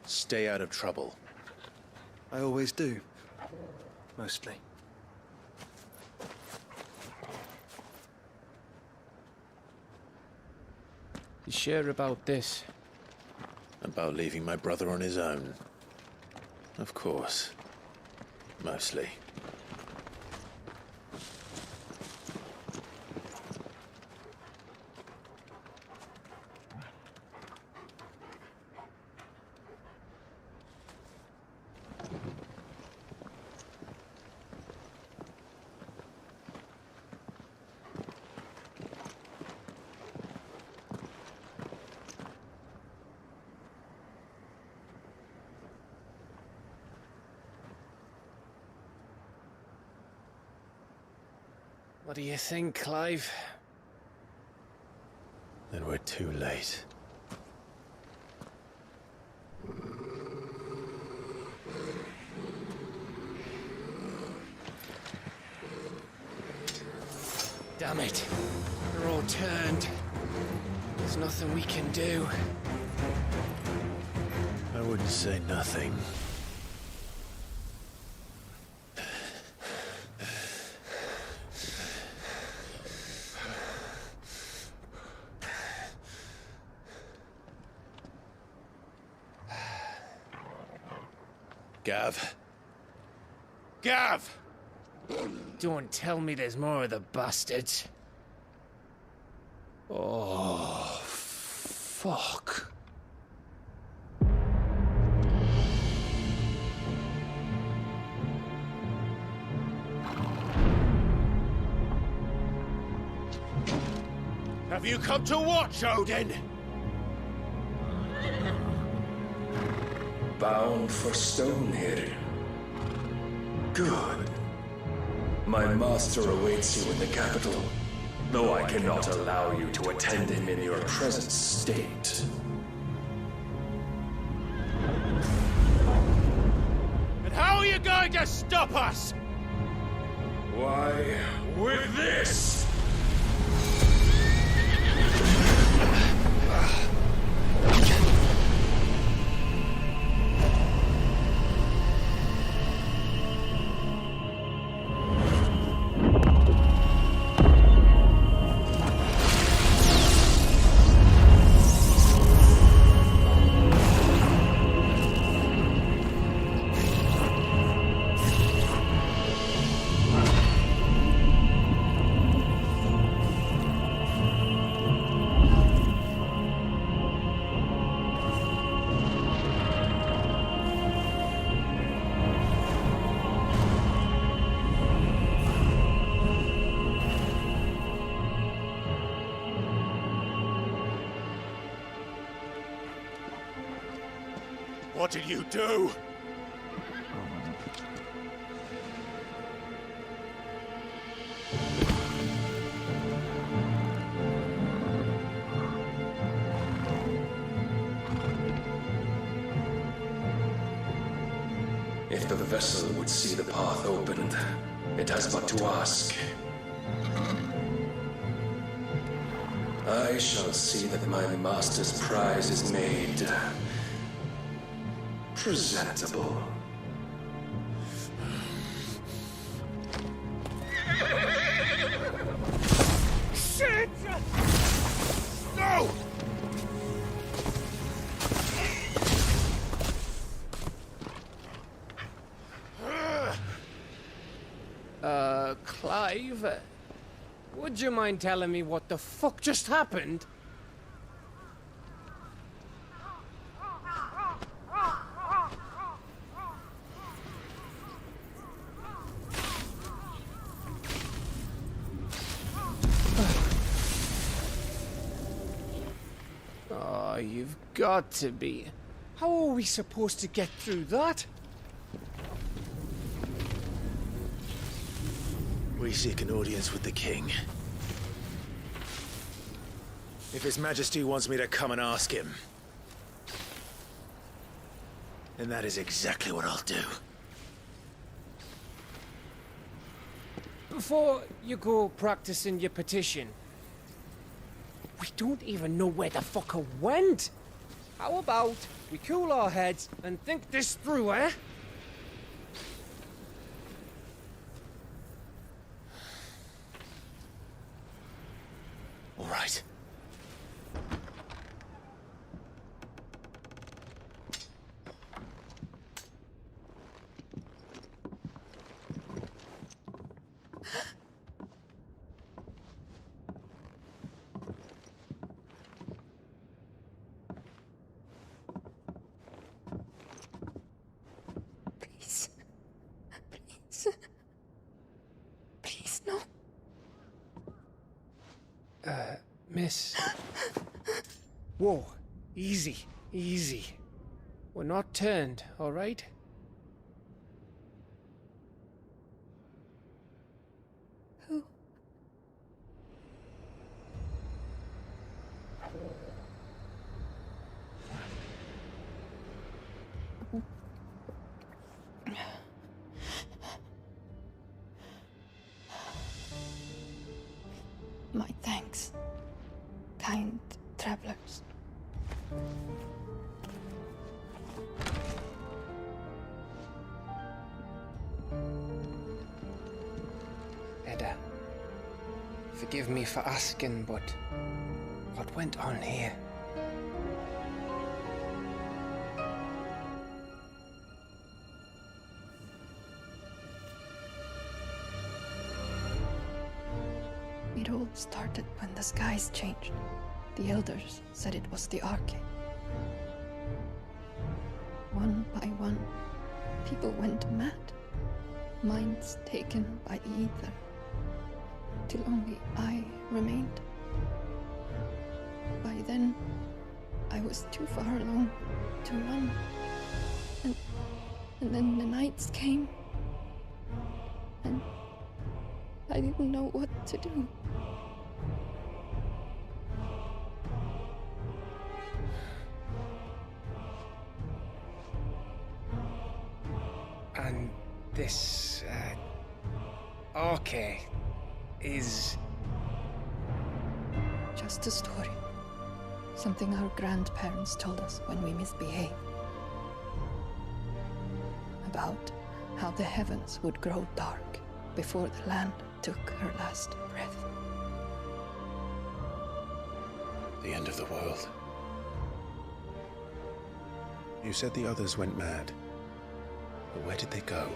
Stay out of trouble.
I always do. Mostly.
You sure about this?
About leaving my brother on his own. Of course. Mostly.
What do you think, Clive?
Then we're too late.
Damn it. They're all turned. There's nothing we can do.
I wouldn't say nothing.
Gav.
Gav!
Don't tell me there's more of the bastards.
Oh, fuck.
Have you come to watch, Odin?
Bound for Stonehill. Good. My master awaits you in the capital, though I cannot allow you to attend him in your present state.
And how are you going to stop us?
Why, with this!
What did you do?
If the vessel would see the path opened, it has but to ask. I shall see that my master's prize is made presentable.
Shit! No!
Clive, would you mind telling me what the fuck just happened? Oh, you've got to be. How are we supposed to get through that?
We seek an audience with the king. If His Majesty wants me to come and ask him, then that is exactly what I'll do.
Before you go practicing your petition, we don't even know where the fucker went. How about we cool our heads and think this through, eh?
All right.
Please. Please. Please, no.
Miss. Whoa. Easy. Easy. We're not turned, all right?
Who? My thanks, kind travelers.
Edda, forgive me for asking, but what went on here?
It all started when the skies changed. The elders said it was the Arcade. One by one, people went mad. Minds taken by the ether. Till only I remained. By then, I was too far alone to run. And then the nights came. And I didn't know what to do.
And this, Arche is...
Just a story. Something our grandparents told us when we misbehaved. About how the heavens would grow dark before the land took her last breath.
The end of the world. You said the others went mad. But where did they go?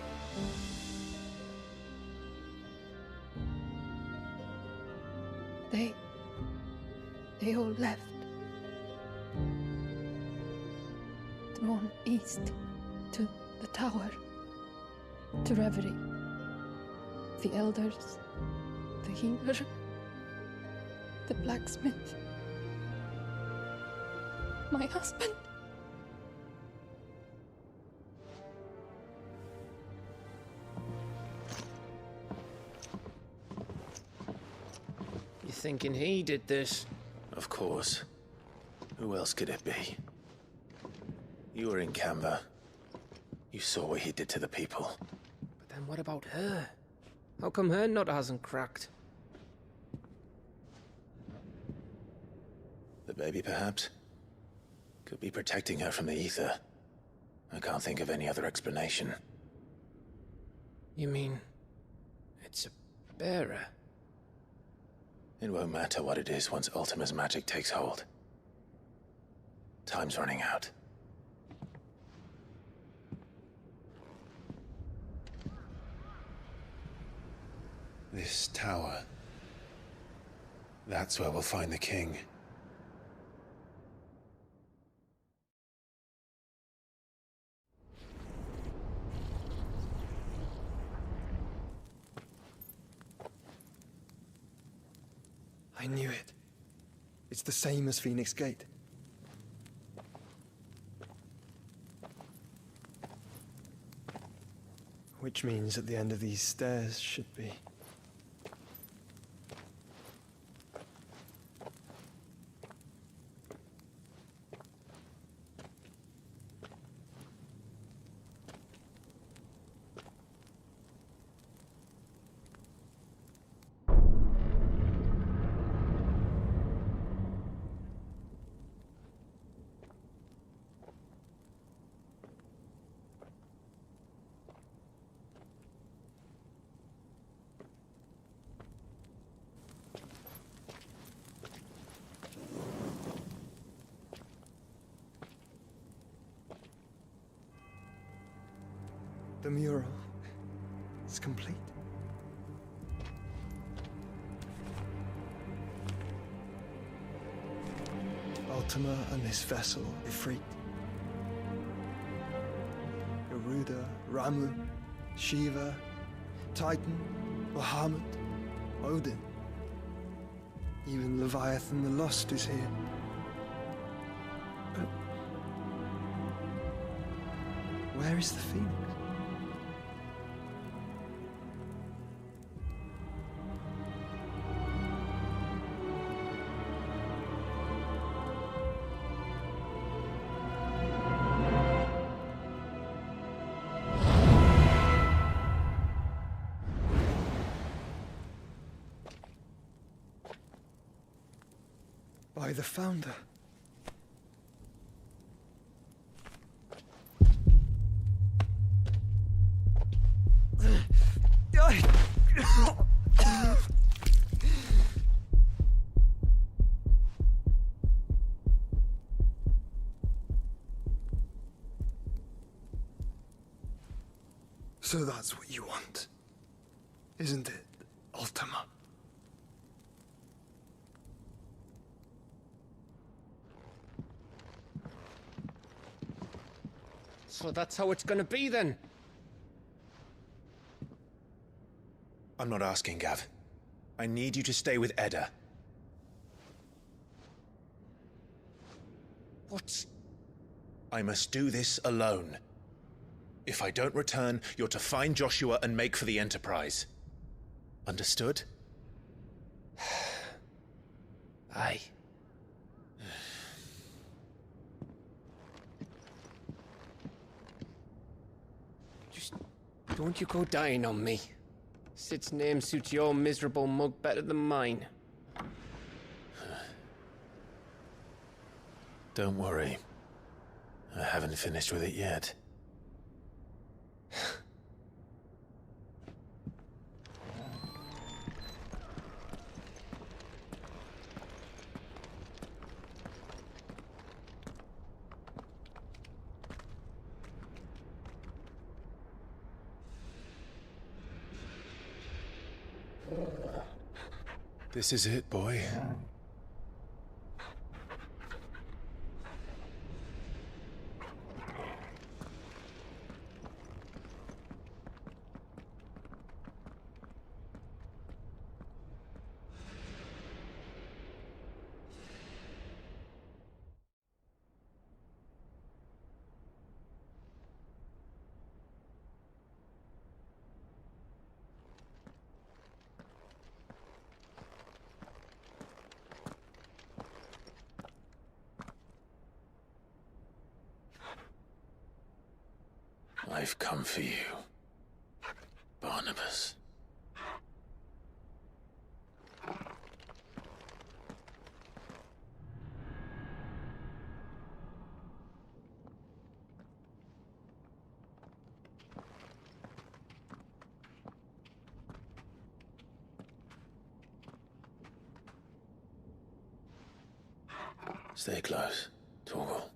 They all left. Drawn east to the tower, to reverie. The elders, the healer, the blacksmith, my husband.
You thinking he did this?
Of course. Who else could it be? You were in Canva. You saw what he did to the people.
But then what about her? How come her nut hasn't cracked?
The baby, perhaps? Could be protecting her from the ether. I can't think of any other explanation.
You mean... it's a bearer?
It won't matter what it is once Ultima's magic takes hold. Time's running out. This tower. That's where we'll find the king.
I knew it. It's the same as Phoenix Gate. Which means at the end of these stairs should be... The mural is complete. Ultima and this vessel, Ifrit. Garuda, Ramu, Shiva, Titan, Bahamut, Odin. Even Leviathan the Lost is here. But where is the Phoenix? By the Founder. So that's what you want, isn't it, Ultima?
So that's how it's gonna be then?
I'm not asking, Gav. I need you to stay with Edda.
What?
I must do this alone. If I don't return, you're to find Joshua and make for the Enterprise.
Understood?
Aye. Just don't you go dying on me. Sid's name suits your miserable mug better than mine.
Don't worry. I haven't finished with it yet. This is it, boy. I've come for you, Barnabas. Stay close, Torgal.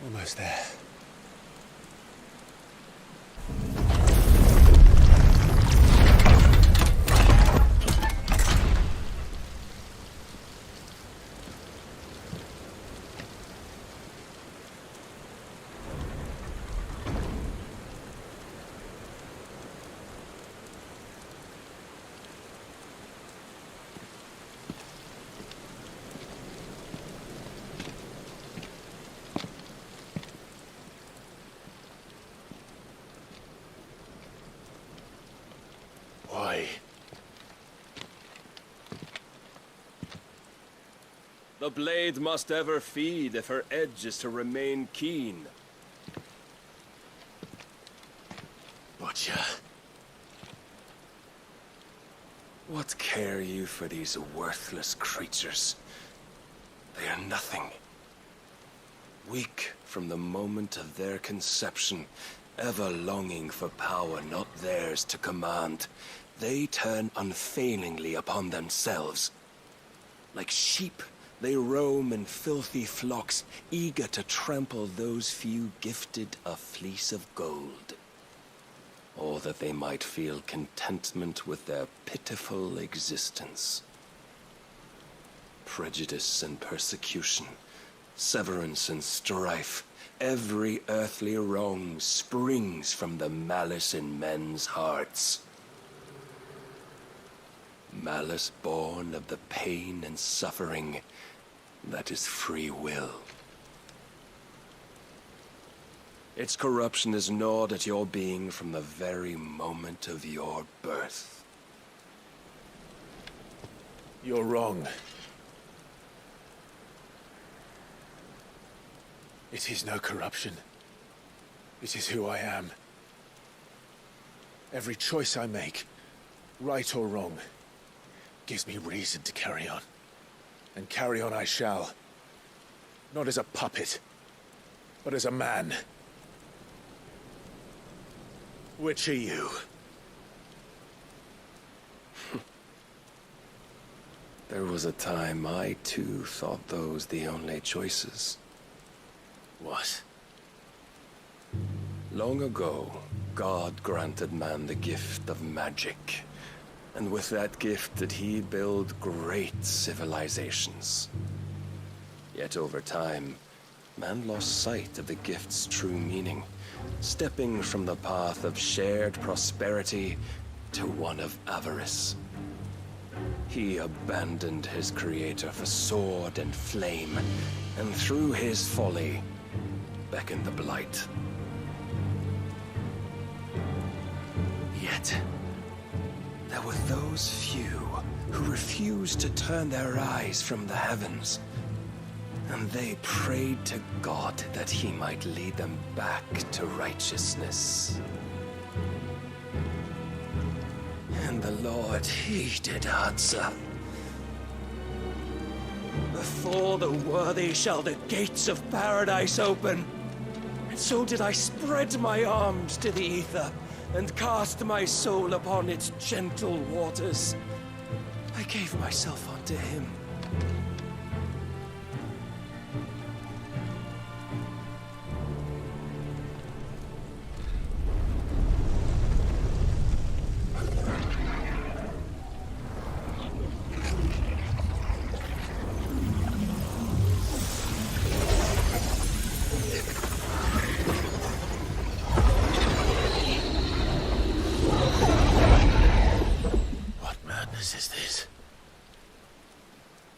Almost there. Why?
The blade must ever feed if her edge is to remain keen.
Butcher.
What care you for these worthless creatures? They are nothing. Weak from the moment of their conception, ever longing for power not theirs to command, they turn unfailingly upon themselves. Like sheep, they roam in filthy flocks, eager to trample those few gifted a fleece of gold. Or that they might feel contentment with their pitiful existence. Prejudice and persecution, severance and strife, every earthly wrong springs from the malice in men's hearts. Malice born of the pain and suffering that is free will. Its corruption is gnawed at your being from the very moment of your birth.
You're wrong. It is no corruption. It is who I am.
Every choice I make, right or wrong, gives me reason to carry on. And carry on I shall. Not as a puppet, but as a man. Which are you?
There was a time I too thought those the only choices.
What?
Long ago, God granted man the gift of magic. And with that gift did he build great civilizations. Yet over time, man lost sight of the gift's true meaning, stepping from the path of shared prosperity to one of avarice. He abandoned his creator for sword and flame, and through his folly, beckoned the blight. Yet, there were those few who refused to turn their eyes from the heavens, and they prayed to God that he might lead them back to righteousness. And the Lord, he did answer. Before the worthy shall the gates of paradise open. And so did I spread my arms to the ether, and cast my soul upon its gentle waters. I gave myself unto him.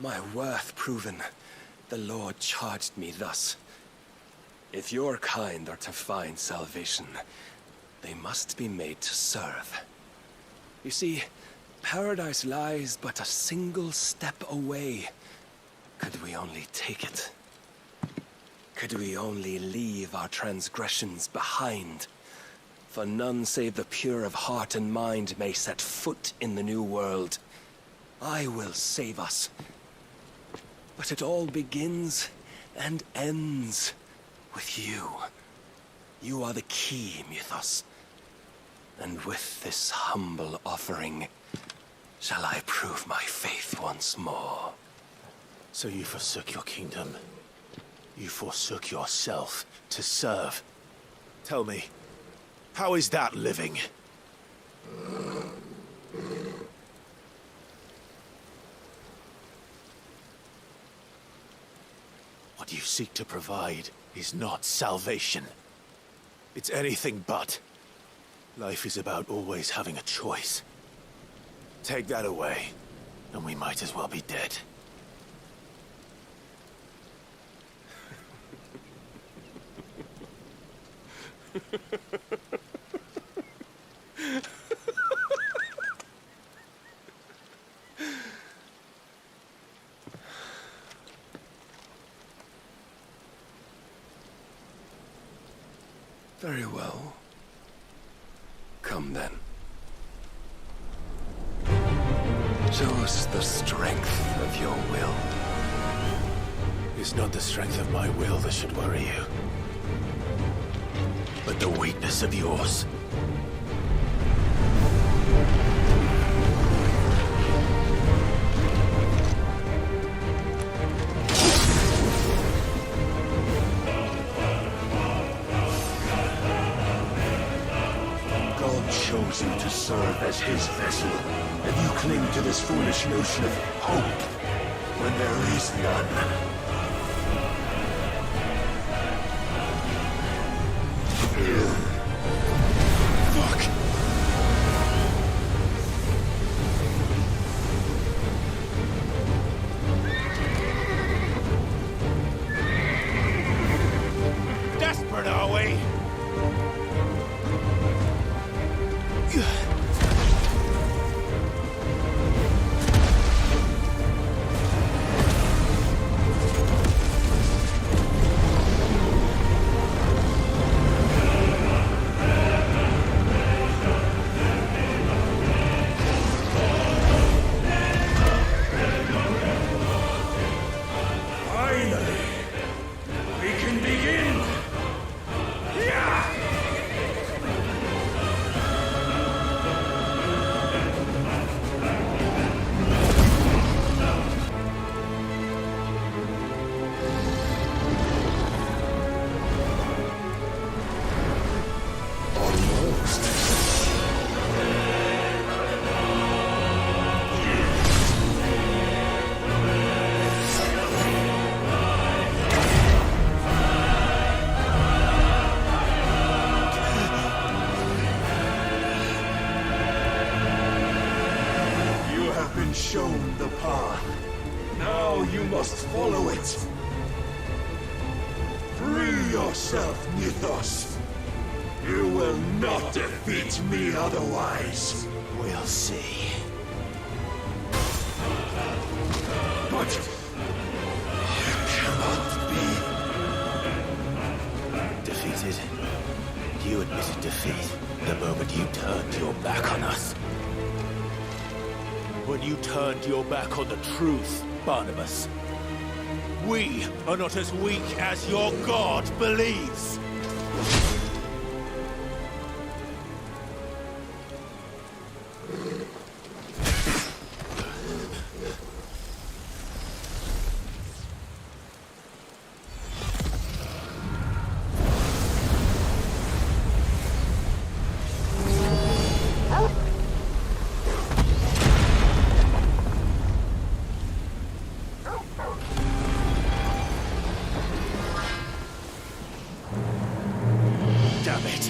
My worth proven, the Lord charged me thus. If your kind are to find salvation, they must be made to serve. You see, paradise lies but a single step away. Could we only take it? Could we only leave our transgressions behind? For none save the pure of heart and mind may set foot in the new world. I will save us. But it all begins and ends with you. You are the key, Mythos. And with this humble offering, shall I prove my faith once more.
So you forsook your kingdom. You forsook yourself to serve. Tell me, how is that living? What you seek to provide is not salvation. It's anything but. Life is about always having a choice. Take that away, and we might as well be dead.
Very well. Come then. Show us the strength of your will.
It's not the strength of my will that should worry you, but the weakness of yours.
Chose you to serve as his vessel, and you cling to this foolish notion of hope when there is none. Desperate, are we? yourself, Mythos. You will not defeat me otherwise.
We'll see.
But it cannot be.
Defeated? You admitted defeat the moment you turned your back on us. When you turned your back on the truth, Barnabas. We are not as weak as your god believes. Damn it!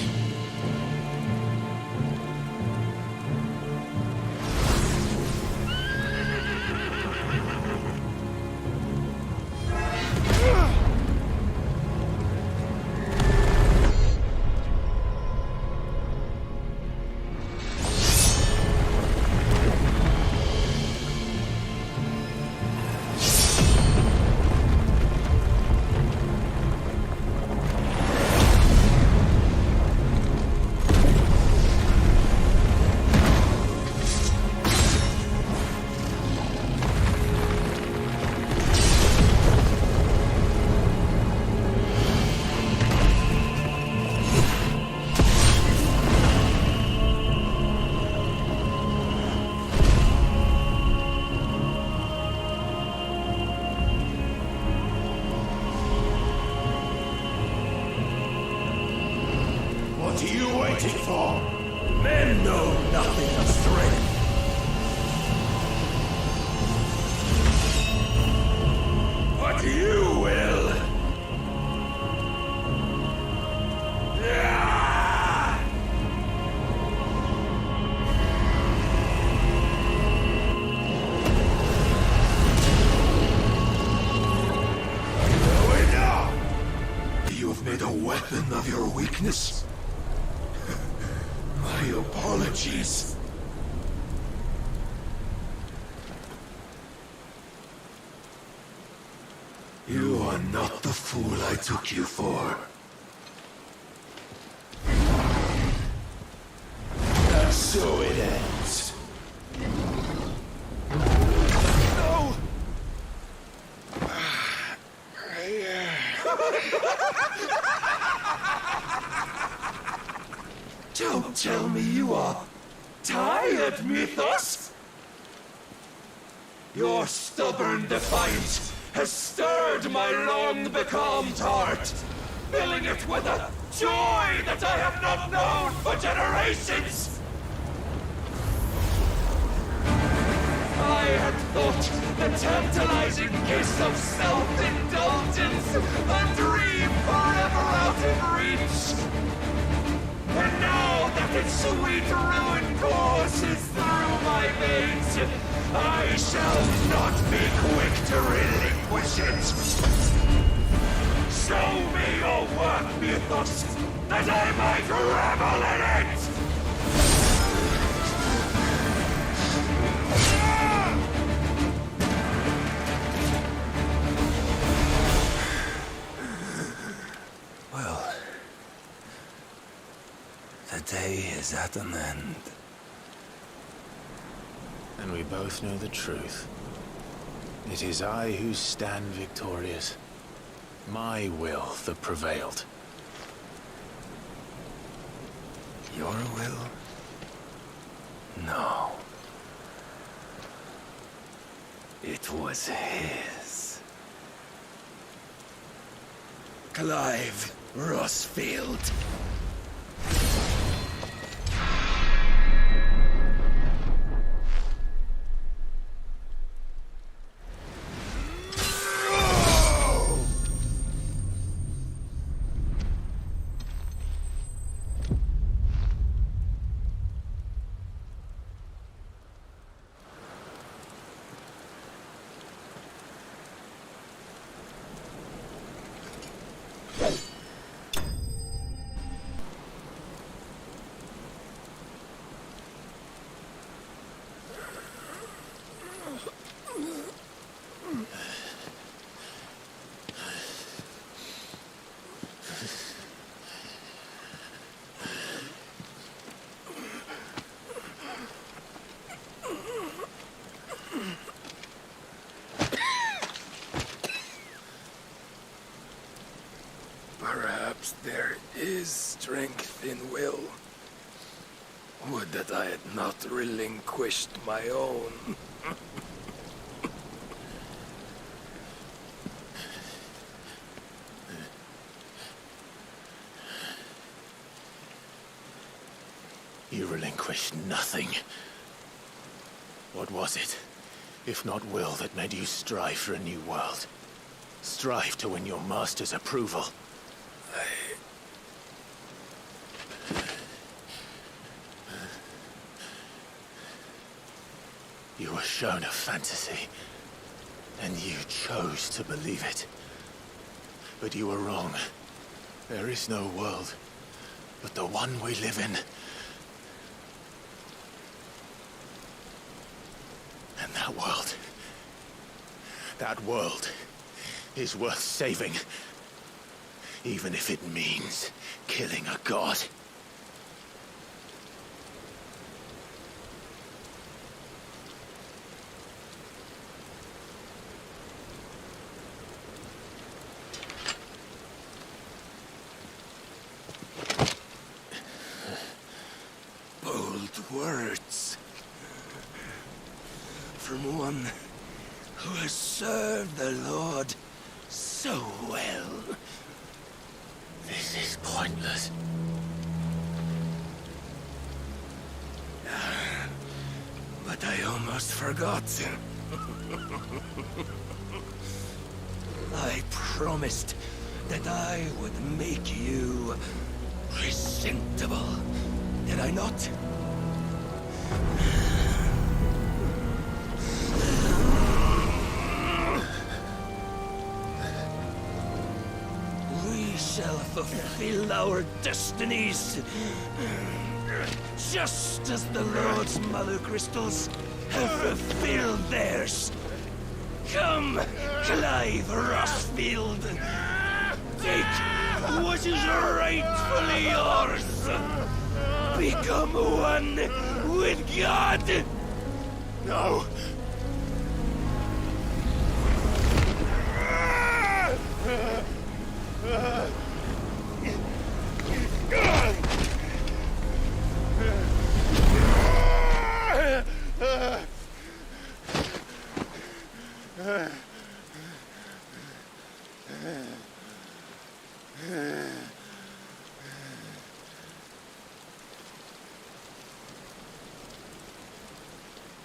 What are you waiting for? Men know nothing of strength. But you will. You've made a weapon of your weakness. My apologies. You are not the fool I took you for. And so it ends. No! Don't tell me you are tired, Mythos! Your stubborn defiance has stirred my long-becalmed heart, filling it with a joy that I have not known for generations! I had thought the tantalizing kiss of self-indulgence a dream forever out of reach. And now that its sweet ruin courses through my veins, I shall not be quick to relinquish it. Show me your work, Mythos, that I might revel in it!
Well, the day is at an end. And we both know the truth. It is I who stand victorious. My will that prevailed. Your will? No. It was his.
Clive Rossfield.
There is strength in will. Would that I had not relinquished my own.
You relinquished nothing. What was it, if not will, that made you strive for a new world? Strive to win your master's approval? You were shown a fantasy, and you chose to believe it. But you were wrong. There is no world, but the one we live in. And that world is worth saving, even if it means killing a god.
Bold words. From one who has served the Lord so well.
This is pointless.
But I almost forgot. I promised that I would make you presentable. Did I not? We shall fulfill our destinies, just as the Lord's Mother Crystals have fulfilled theirs. Come, Clive Rossfield. Take what is rightfully yours. Become one with God.
No.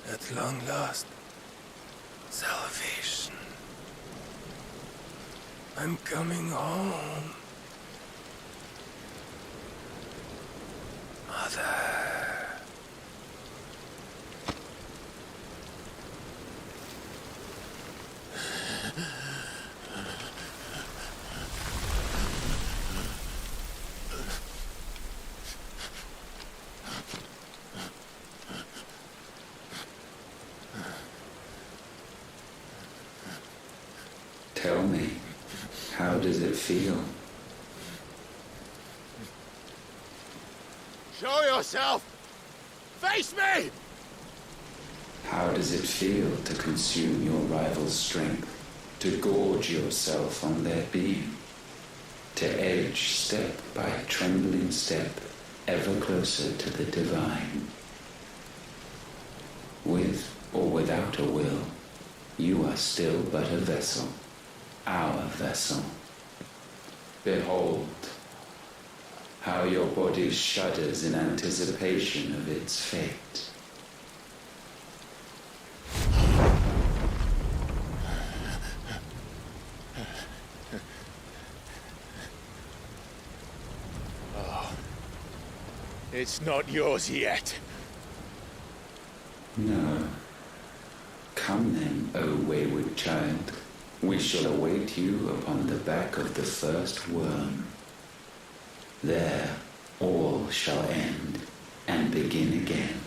At long last, salvation. I'm coming home. Mother.
Tell me, how does it feel?
Show yourself! Face me!
How does it feel to consume your rival's strength, to gorge yourself on their beam, to edge step by trembling step ever closer to the divine? With or without a will, you are still but a vessel, our vessel. Behold, how your body shudders in anticipation of its fate.
Oh, it's not yours yet.
No. Come then, O wayward child. We shall await you upon the back of the first worm. There all shall end and begin again.